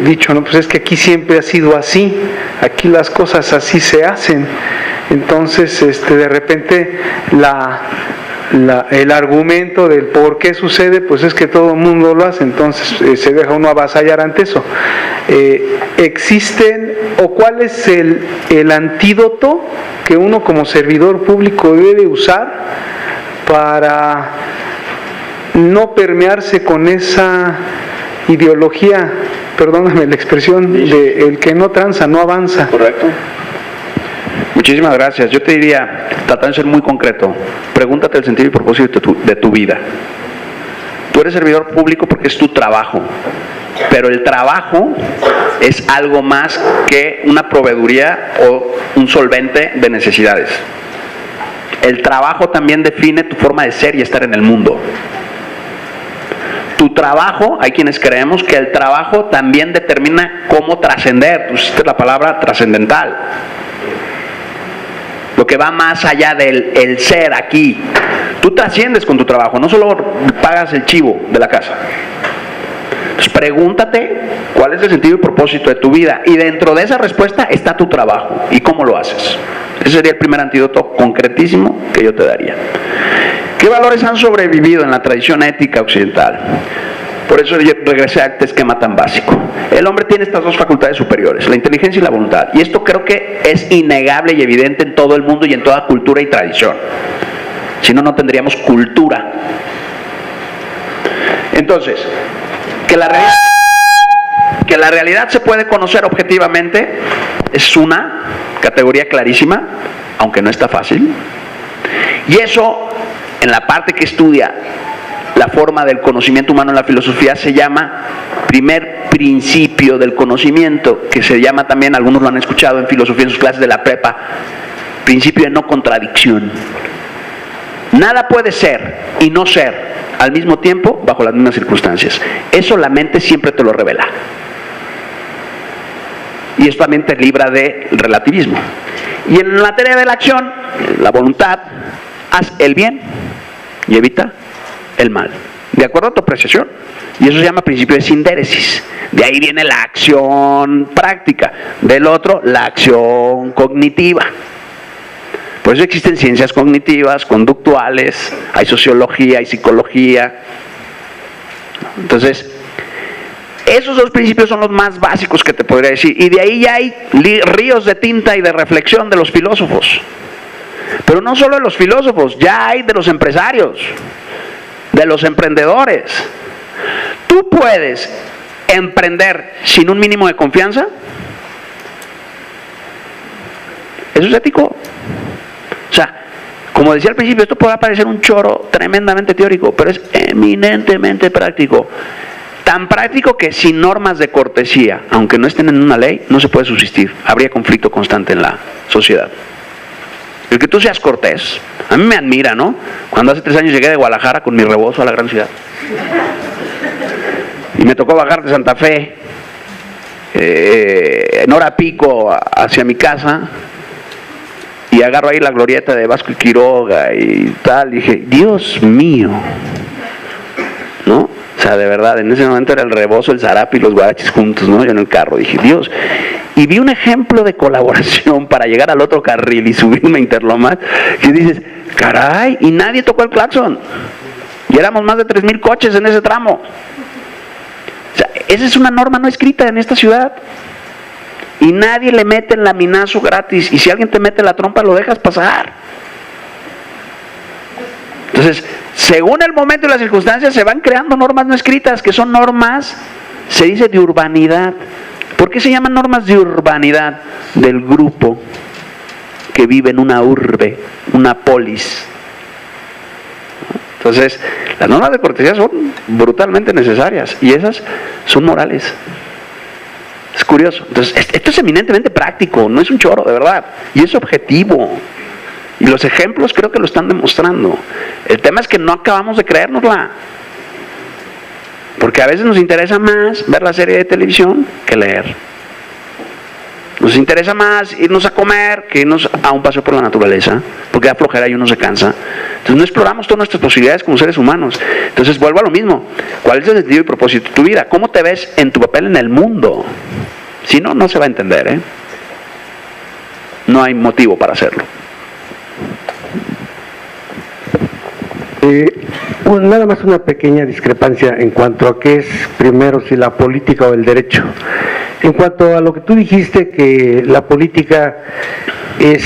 dicho, ¿no? Pues es que aquí siempre ha sido así, aquí las cosas así se hacen. Entonces, de repente el argumento del por qué sucede, pues es que todo el mundo lo hace, entonces se deja uno avasallar ante eso. ¿Existen o cuál es el antídoto que uno como servidor público debe usar para no permearse con esa ideología, perdóname la expresión, de el que no tranza, no avanza? Correcto. Muchísimas gracias. Yo te diría, tratando de ser muy concreto, pregúntate el sentido y propósito de tu vida. Tú eres servidor público porque es tu trabajo, pero el trabajo es algo más que una proveeduría o un solvente de necesidades. El trabajo también define tu forma de ser y estar en el mundo. Tu trabajo, hay quienes creemos que el trabajo también determina cómo trascender. Tú usaste la palabra trascendental. Lo que va más allá del el ser aquí. Tú trasciendes con tu trabajo, no solo pagas el chivo de la casa. Entonces pregúntate cuál es el sentido y propósito de tu vida, y dentro de esa respuesta está tu trabajo y cómo lo haces. Ese sería el primer antídoto concretísimo que yo te daría. ¿Qué valores han sobrevivido en la tradición ética occidental? Por eso yo regresé a este esquema tan básico. El hombre tiene estas dos facultades superiores, la inteligencia y la voluntad. Y esto creo que es innegable y evidente en todo el mundo y en toda cultura y tradición. Si no, no tendríamos cultura. Entonces, que la realidad se puede conocer objetivamente es una categoría clarísima, aunque no está fácil. Y eso, en la parte que estudia la forma del conocimiento humano en la filosofía, se llama primer principio del conocimiento, que se llama también, algunos lo han escuchado en filosofía en sus clases de la prepa, principio de no contradicción. Nada puede ser y no ser al mismo tiempo bajo las mismas circunstancias. Eso la mente siempre te lo revela. Y esto también te libra del relativismo. Y en materia de la acción, la voluntad, haz el bien y evita el mal, de acuerdo a tu apreciación. Y eso se llama principio de sindéresis. De ahí viene la acción práctica, del otro la acción cognitiva. Por eso existen ciencias cognitivas, conductuales, hay sociología, hay psicología. Entonces, esos dos principios son los más básicos que te podría decir. Y de ahí ya hay ríos de tinta y de reflexión de los filósofos. Pero no solo de los filósofos, ya hay de los empresarios, de los emprendedores. ¿Tú puedes emprender sin un mínimo de confianza? ¿Eso es ético? O sea, como decía al principio, esto puede parecer un choro tremendamente teórico, pero es eminentemente práctico. Tan práctico que sin normas de cortesía, aunque no estén en una ley, no se puede subsistir. Habría conflicto constante en la sociedad. El que tú seas cortés, a mí me admira, ¿no? Cuando hace 3 años llegué de Guadalajara con mi rebozo a la gran ciudad. Y me tocó bajar de Santa Fe, en hora pico, hacia mi casa. Y agarro ahí la glorieta de Vasco y Quiroga y tal. Y dije, Dios mío, ¿no? O sea, de verdad, en ese momento era el rebozo, el zarape y los guarachis juntos, ¿no? Yo en el carro dije, Dios. Y vi un ejemplo de colaboración para llegar al otro carril y subirme a Interlomas, que dices, caray, y nadie tocó el claxon. Y éramos más de 3,000 coches en ese tramo. O sea, esa es una norma no escrita en esta ciudad. Y nadie le mete el laminazo gratis. Y si alguien te mete la trompa, lo dejas pasar. Entonces, según el momento y las circunstancias, se van creando normas no escritas, que son normas, se dice, de urbanidad. ¿Por qué se llaman normas de urbanidad? Del grupo que vive en una urbe, una polis. Entonces, las normas de cortesía son brutalmente necesarias y esas son morales. Es curioso. Entonces, esto es eminentemente práctico, no es un choro, de verdad. Y es objetivo. Y los ejemplos creo que lo están demostrando. El tema es que no acabamos de creérnosla. Porque a veces nos interesa más ver la serie de televisión que leer. Nos interesa más irnos a comer que irnos a un paseo por la naturaleza, porque da flojera y uno se cansa. Entonces no exploramos todas nuestras posibilidades como seres humanos. Entonces vuelvo a lo mismo. ¿Cuál es el sentido y propósito de tu vida? ¿Cómo te ves en tu papel en el mundo? Si no, no se va a entender, ¿eh? No hay motivo para hacerlo. Nada más una pequeña discrepancia en cuanto a qué es primero, si la política o el derecho. En cuanto a lo que tú dijiste, que la política es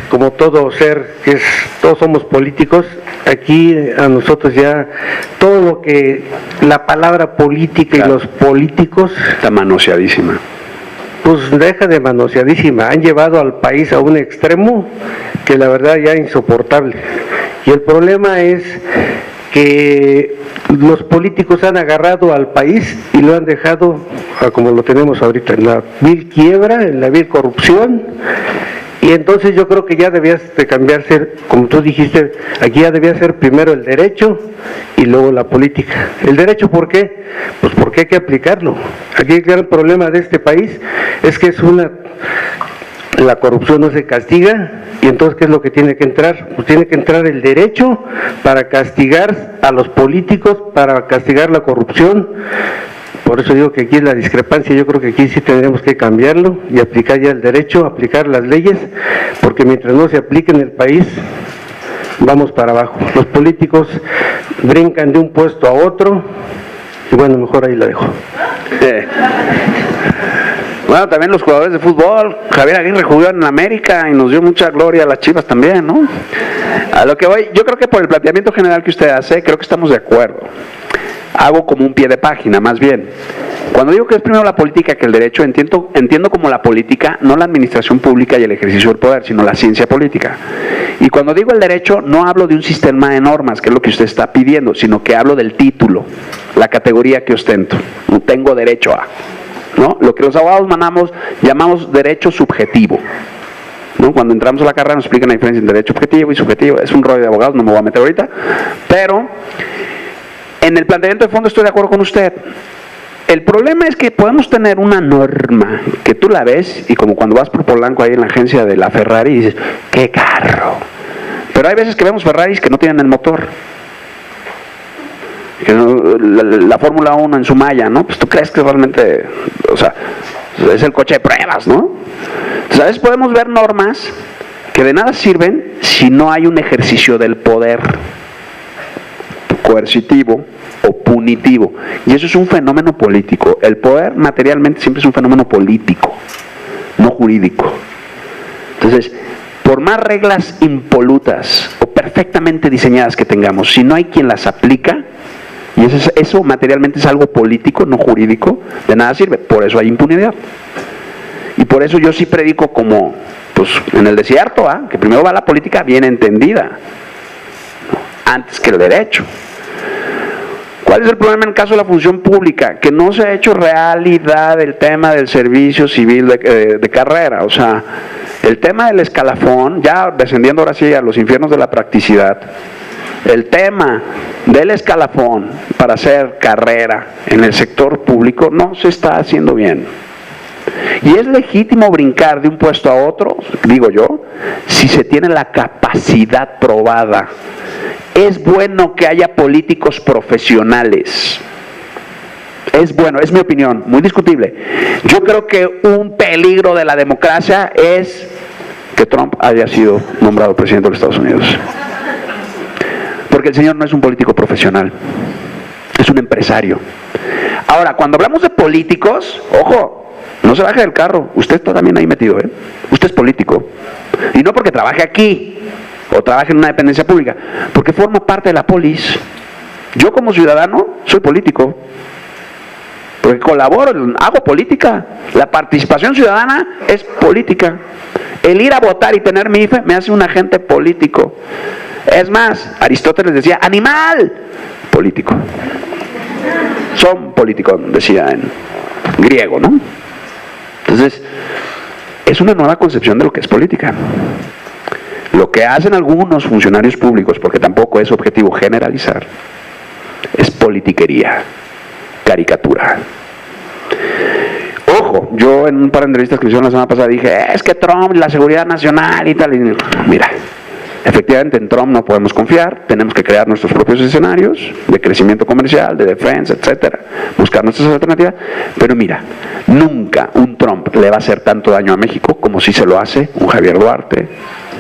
como todo ser, que todos somos políticos, aquí a nosotros ya todo lo que la palabra política, claro, y los políticos está manoseadísima. Pues deja de manoseadísima, han llevado al país a un extremo que la verdad ya es insoportable. Y el problema es que los políticos han agarrado al país y lo han dejado como lo tenemos ahorita, en la vil quiebra, en la vil corrupción. Y entonces yo creo que ya debías de cambiarse, como tú dijiste, aquí ya debía ser primero el derecho y luego la política. ¿El derecho por qué? Pues porque hay que aplicarlo. Aquí el gran problema de este país es que la corrupción no se castiga, y entonces ¿qué es lo que tiene que entrar? Pues tiene que entrar el derecho para castigar a los políticos, para castigar la corrupción. Por eso digo que aquí es la discrepancia. Yo creo que aquí sí tendremos que cambiarlo y aplicar ya el derecho, aplicar las leyes, porque mientras no se aplique en el país, vamos para abajo. Los políticos brincan de un puesto a otro, y bueno, mejor ahí la dejo. Bueno, también los jugadores de fútbol. Javier Aguirre jugó en América y nos dio mucha gloria a las Chivas también, ¿no? A lo que voy, yo creo que por el planteamiento general que usted hace, creo que estamos de acuerdo. Hago como un pie de página, más bien. Cuando digo que es primero la política que el derecho, entiendo como la política, no la administración pública y el ejercicio del poder, sino la ciencia política. Y cuando digo el derecho, no hablo de un sistema de normas, que es lo que usted está pidiendo, sino que hablo del título, la categoría que ostento. No tengo derecho a, ¿no? Lo que los abogados llamamos derecho subjetivo, ¿no? Cuando entramos a la carrera nos explican la diferencia entre derecho objetivo y subjetivo. Es un rollo de abogados, no me voy a meter ahorita, pero en el planteamiento de fondo estoy de acuerdo con usted. El problema es que podemos tener una norma que tú la ves y como cuando vas por Polanco ahí en la agencia de la Ferrari y dices, ¡qué carro! Pero hay veces que vemos Ferraris que no tienen el motor. Que la Fórmula 1 en su malla, ¿no? Pues tú crees que realmente, o sea, es el coche de pruebas, ¿no? Entonces, a veces podemos ver normas que de nada sirven si no hay un ejercicio del poder coercitivo o punitivo. Y eso es un fenómeno político. El poder materialmente siempre es un fenómeno político, no jurídico. Entonces, por más reglas impolutas o perfectamente diseñadas que tengamos, si no hay quien las aplica, y eso materialmente es algo político, no jurídico, de nada sirve. Por eso hay impunidad. Y por eso yo sí predico como, pues, en el desierto, que primero va la política bien entendida, ¿no? Antes que el derecho. ¿Cuál es el problema en el caso de la función pública? Que no se ha hecho realidad el tema del servicio civil de carrera. O sea, el tema del escalafón, ya descendiendo ahora sí a los infiernos de la practicidad, el tema del escalafón para hacer carrera en el sector público no se está haciendo bien. Y es legítimo brincar de un puesto a otro, digo yo, si se tiene la capacidad probada. Es bueno que haya políticos profesionales, es bueno, es mi opinión, muy discutible. Yo creo que un peligro de la democracia es que Trump haya sido nombrado presidente de los Estados Unidos. Porque el señor no es un político profesional, es un empresario. Ahora, cuando hablamos de políticos, ojo, no se baje del carro, usted está también ahí metido, ¿eh? Usted es político. Y no porque trabaje aquí o trabaje en una dependencia pública, porque forma parte de la polis. Yo como ciudadano soy político, porque colaboro, hago política. La participación ciudadana es política. El ir a votar y tener mi IFE me hace un agente político. Es más, Aristóteles decía, animal político. Son políticos, decía en griego, ¿no? Entonces, es una nueva concepción de lo que es política. Lo que hacen algunos funcionarios públicos, porque tampoco es objetivo generalizar, es politiquería, caricatura. Ojo, yo en un par de entrevistas que me hicieron la semana pasada dije, es que Trump, la seguridad nacional y tal. Y mira, efectivamente en Trump no podemos confiar, tenemos que crear nuestros propios escenarios de crecimiento comercial, de defensa, etcétera, buscar nuestras alternativas, pero mira, nunca un Trump le va a hacer tanto daño a México como si se lo hace un Javier Duarte,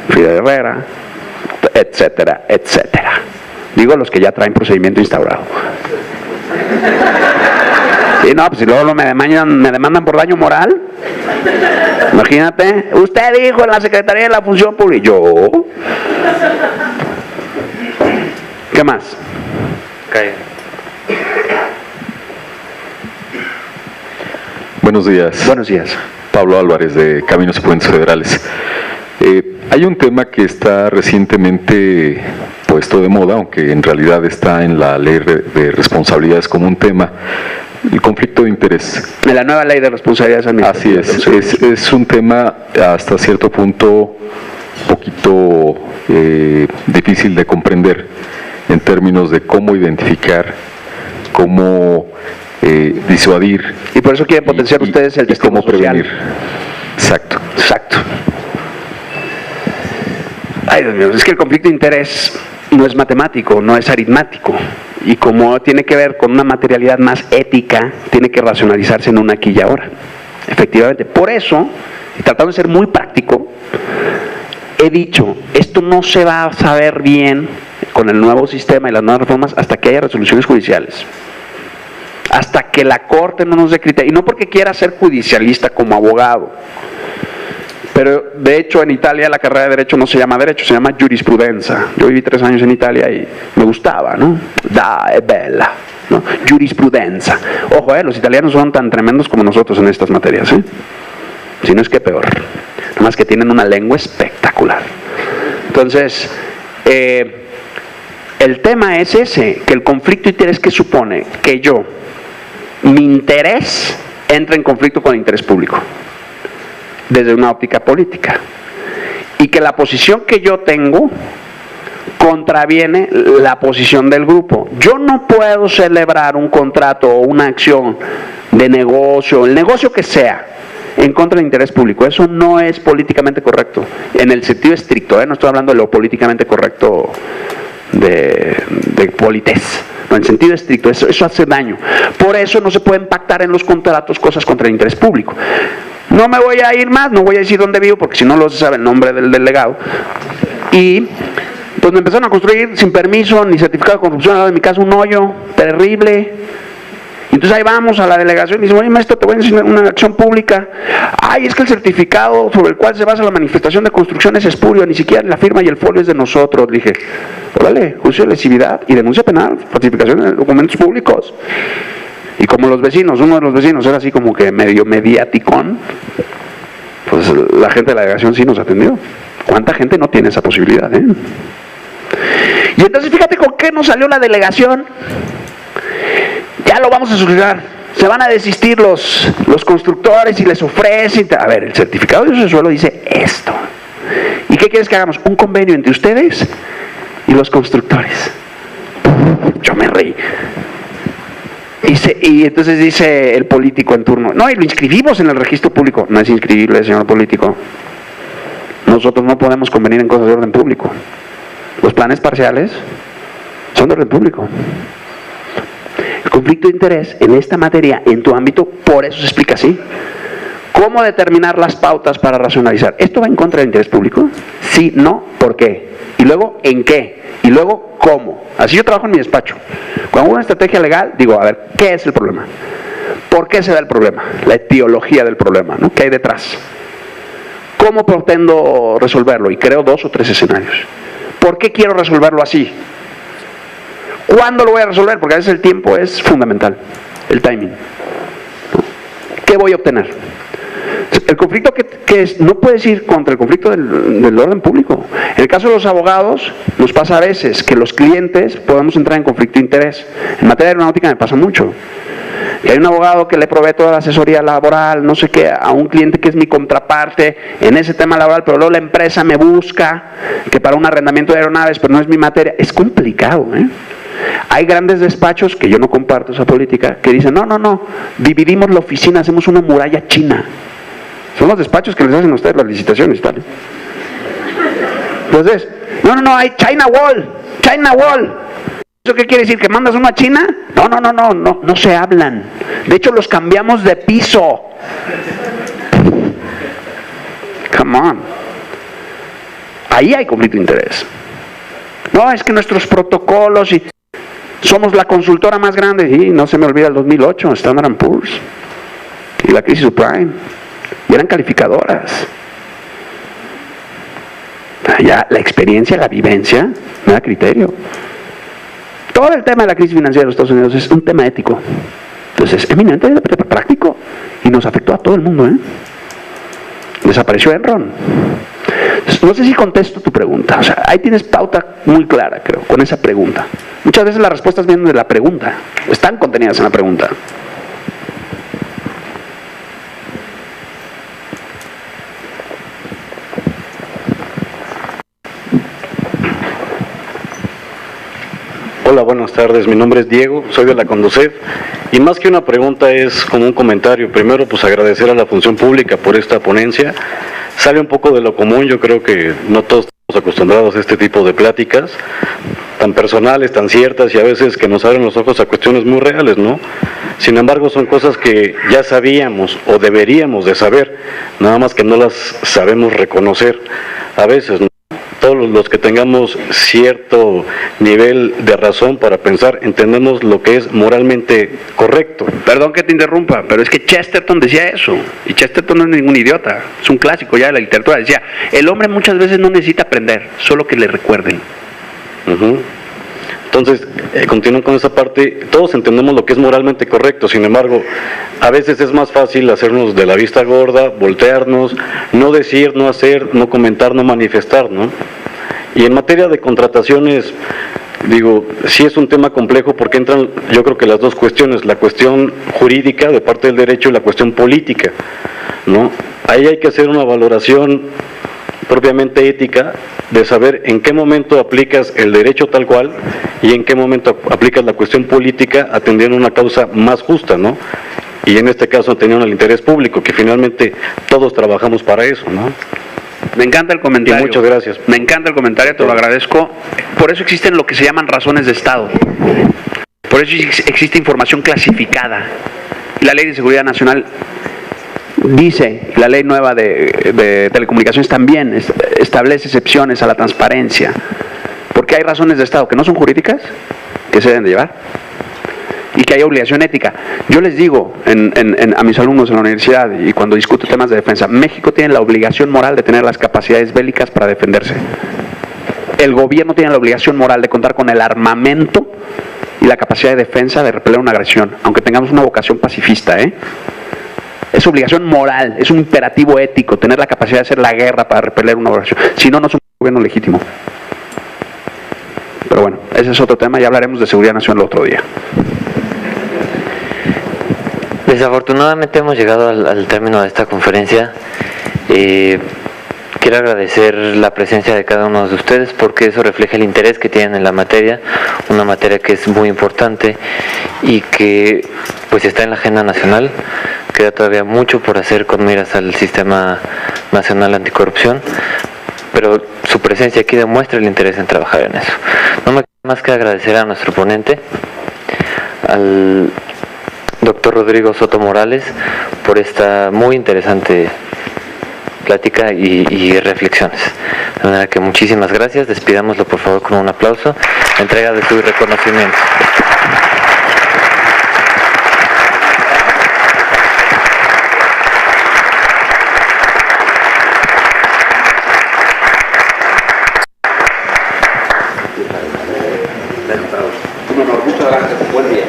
Fidel Herrera, etcétera, etcétera. Digo los que ya traen procedimiento instaurado. Y no, pues si luego me demandan por daño moral, imagínate, usted dijo en la Secretaría de la Función Pública, yo. ¿Qué más? Okay. Buenos días. Buenos días. Pablo Álvarez, de Caminos y Puentes Federales. Hay un tema que está recientemente puesto de moda, aunque en realidad está en la ley de responsabilidades como un tema, el conflicto de interés. En la nueva ley de responsabilidades administrativas. Así es un tema hasta cierto punto un poquito difícil de comprender en términos de cómo identificar, cómo disuadir. Y por eso quieren potenciar ustedes el testigo cómo prevenir. Social. Exacto. Ay, Dios mío, es que el conflicto de interés no es matemático, no es aritmático. Y como tiene que ver con una materialidad más ética, tiene que racionalizarse en un aquí y ahora. Efectivamente. Por eso, y tratando de ser muy práctico, he dicho, esto no se va a saber bien con el nuevo sistema y las nuevas reformas hasta que haya resoluciones judiciales. Hasta que la Corte no nos dé criterio. Y no porque quiera ser judicialista como abogado. Pero de hecho en Italia la carrera de Derecho no se llama Derecho, se llama Jurisprudencia. Yo viví 3 años en Italia y me gustaba, ¿no? Es bella, ¿no? Jurisprudencia. Ojo, los italianos son tan tremendos como nosotros en estas materias, ¿eh? Si no es que peor. Nada más que tienen una lengua espectacular. Entonces, el tema es ese, que el conflicto de interés que supone que mi interés entra en conflicto con el interés público. Desde una óptica política, y que la posición que yo tengo contraviene la posición del grupo. Yo no puedo celebrar un contrato o una acción de negocio, el negocio que sea, en contra del interés público. Eso no es políticamente correcto, en el sentido estricto, no estoy hablando de lo políticamente correcto de politez. No, en sentido estricto, eso hace daño. Por eso no se pueden pactar en los contratos cosas contra el interés público. No me voy a ir más, no voy a decir dónde vivo, porque si no se sabe el nombre del delegado. Y pues me empezaron a construir sin permiso, ni certificado de construcción, al lado de mi casa un hoyo terrible. Y entonces ahí vamos a la delegación y dicen, oye maestro, te voy a enseñar una acción pública. Ay, es que el certificado sobre el cual se basa la manifestación de construcción es espurio, ni siquiera la firma y el folio es de nosotros. Le dije, órale, juicio de lesividad y denuncia penal, falsificación de documentos públicos. Y como los vecinos, uno de los vecinos era así como que medio mediaticón, pues la gente de la delegación sí nos atendió. ¿Cuánta gente no tiene esa posibilidad, Y entonces fíjate con qué nos salió la delegación. Ya lo vamos a solucionar. Se van a desistir los constructores y les ofrecen. A ver, el certificado de uso de suelo dice esto. ¿Y qué quieres que hagamos? Un convenio entre ustedes y los constructores. Yo me reí. Y entonces dice el político en turno, no, y lo inscribimos en el registro público. No es inscribible, señor político. Nosotros no podemos convenir en cosas de orden público. Los planes parciales son de orden público. conflicto de interés en esta materia, en tu ámbito, por eso se explica así. ¿Cómo determinar las pautas para racionalizar? ¿Esto va en contra del interés público? Sí, no, ¿por qué? Y luego, ¿en qué? Y luego, ¿cómo? Así yo trabajo en mi despacho. Cuando hago una estrategia legal, digo, a ver, ¿qué es el problema? ¿Por qué se da el problema? La etiología del problema, ¿no? ¿Qué hay detrás? ¿Cómo pretendo resolverlo? Y creo 2 o 3 escenarios. ¿Por qué quiero resolverlo así? ¿Cuándo lo voy a resolver? Porque a veces el tiempo es fundamental, el timing. ¿Qué voy a obtener? El conflicto que es, no puedes ir contra el conflicto del orden público. En el caso de los abogados, nos pasa a veces que los clientes podemos entrar en conflicto de interés. En materia aeronáutica me pasa mucho. Y hay un abogado que le provee toda la asesoría laboral, no sé qué, a un cliente que es mi contraparte en ese tema laboral, pero luego la empresa me busca que para un arrendamiento de aeronaves, pero no es mi materia. Es complicado, ¿eh? Hay grandes despachos, que yo no comparto esa política, que dicen, no, dividimos la oficina, hacemos una muralla china. Son los despachos que les hacen a ustedes las licitaciones, tal. Entonces, no, hay China Wall. ¿Eso qué quiere decir? ¿Que mandas uno a China? No se hablan. De hecho, los cambiamos de piso. Come on. Ahí hay conflicto de interés. No, es que nuestros protocolos y somos la consultora más grande. Y no se me olvida el 2008, Standard & Poor's y la crisis subprime. Y eran calificadoras. Ya la experiencia, la vivencia, me da criterio. Todo el tema de la crisis financiera de los Estados Unidos es un tema ético. Entonces es eminentemente práctico y nos afectó a todo el mundo, ¿eh? Desapareció Enron. Entonces, no sé si contesto tu pregunta. O sea, ahí tienes pauta muy clara, creo, con esa pregunta. Muchas veces las respuestas vienen de la pregunta, están contenidas en la pregunta. Hola, buenas tardes. Mi nombre es Diego, soy de la Conducef y más que una pregunta es como un comentario. Primero, pues agradecer a la Función Pública por esta ponencia. Sale un poco de lo común, yo creo que no todos estamos acostumbrados a este tipo de pláticas tan personales, tan ciertas y a veces que nos abren los ojos a cuestiones muy reales, ¿no? Sin embargo, son cosas que ya sabíamos o deberíamos de saber, nada más que no las sabemos reconocer a veces, ¿no? Todos los que tengamos cierto nivel de razón para pensar, entendemos lo que es moralmente correcto. Perdón que te interrumpa, pero es que Chesterton decía eso, y Chesterton no es ningún idiota, es un clásico ya de la literatura. Decía, el hombre muchas veces no necesita aprender, solo que le recuerden. Entonces, continúo con esa parte. Todos entendemos lo que es moralmente correcto, sin embargo, a veces es más fácil hacernos de la vista gorda, voltearnos, no decir, no hacer, no comentar, no manifestar, ¿no? Y en materia de contrataciones, digo, sí es un tema complejo porque entran, yo creo que las dos cuestiones, la cuestión jurídica de parte del derecho y la cuestión política, ¿no? Ahí hay que hacer una valoración propiamente ética de saber en qué momento aplicas el derecho tal cual y en qué momento aplicas la cuestión política atendiendo una causa más justa, ¿no? Y en este caso atendiendo al interés público, que finalmente todos trabajamos para eso, ¿no? Me encanta el comentario. Y muchas gracias. Me encanta el comentario, te lo agradezco. Por eso existen lo que se llaman razones de Estado. Por eso existe información clasificada. Y la Ley de Seguridad Nacional dice, la ley nueva de telecomunicaciones también establece excepciones a la transparencia. Porque hay razones de Estado que no son jurídicas, que se deben de llevar, y que hay obligación ética. Yo les digo a mis alumnos en la universidad y cuando discuto temas de defensa, México tiene la obligación moral de tener las capacidades bélicas para defenderse. El gobierno tiene la obligación moral de contar con el armamento y la capacidad de defensa de repeler una agresión, aunque tengamos una vocación pacifista, ¿eh? Es obligación moral, es un imperativo ético tener la capacidad de hacer la guerra para repeler una agresión. Si no, no es un gobierno legítimo. Pero bueno, ese es otro tema, ya hablaremos de seguridad nacional el otro día. Desafortunadamente hemos llegado al término de esta conferencia. Quiero agradecer la presencia de cada uno de ustedes porque eso refleja el interés que tienen en la materia, una materia que es muy importante y que pues está en la agenda nacional. Queda todavía mucho por hacer con miras al Sistema Nacional Anticorrupción, pero su presencia aquí demuestra el interés en trabajar en eso. No me queda más que agradecer a nuestro ponente, al doctor Rodrigo Soto Morales por esta muy interesante plática y reflexiones. De manera que muchísimas gracias. Despidámoslo por favor con un aplauso. Entrega de su reconocimiento. Un honor, muchas gracias. Buen día.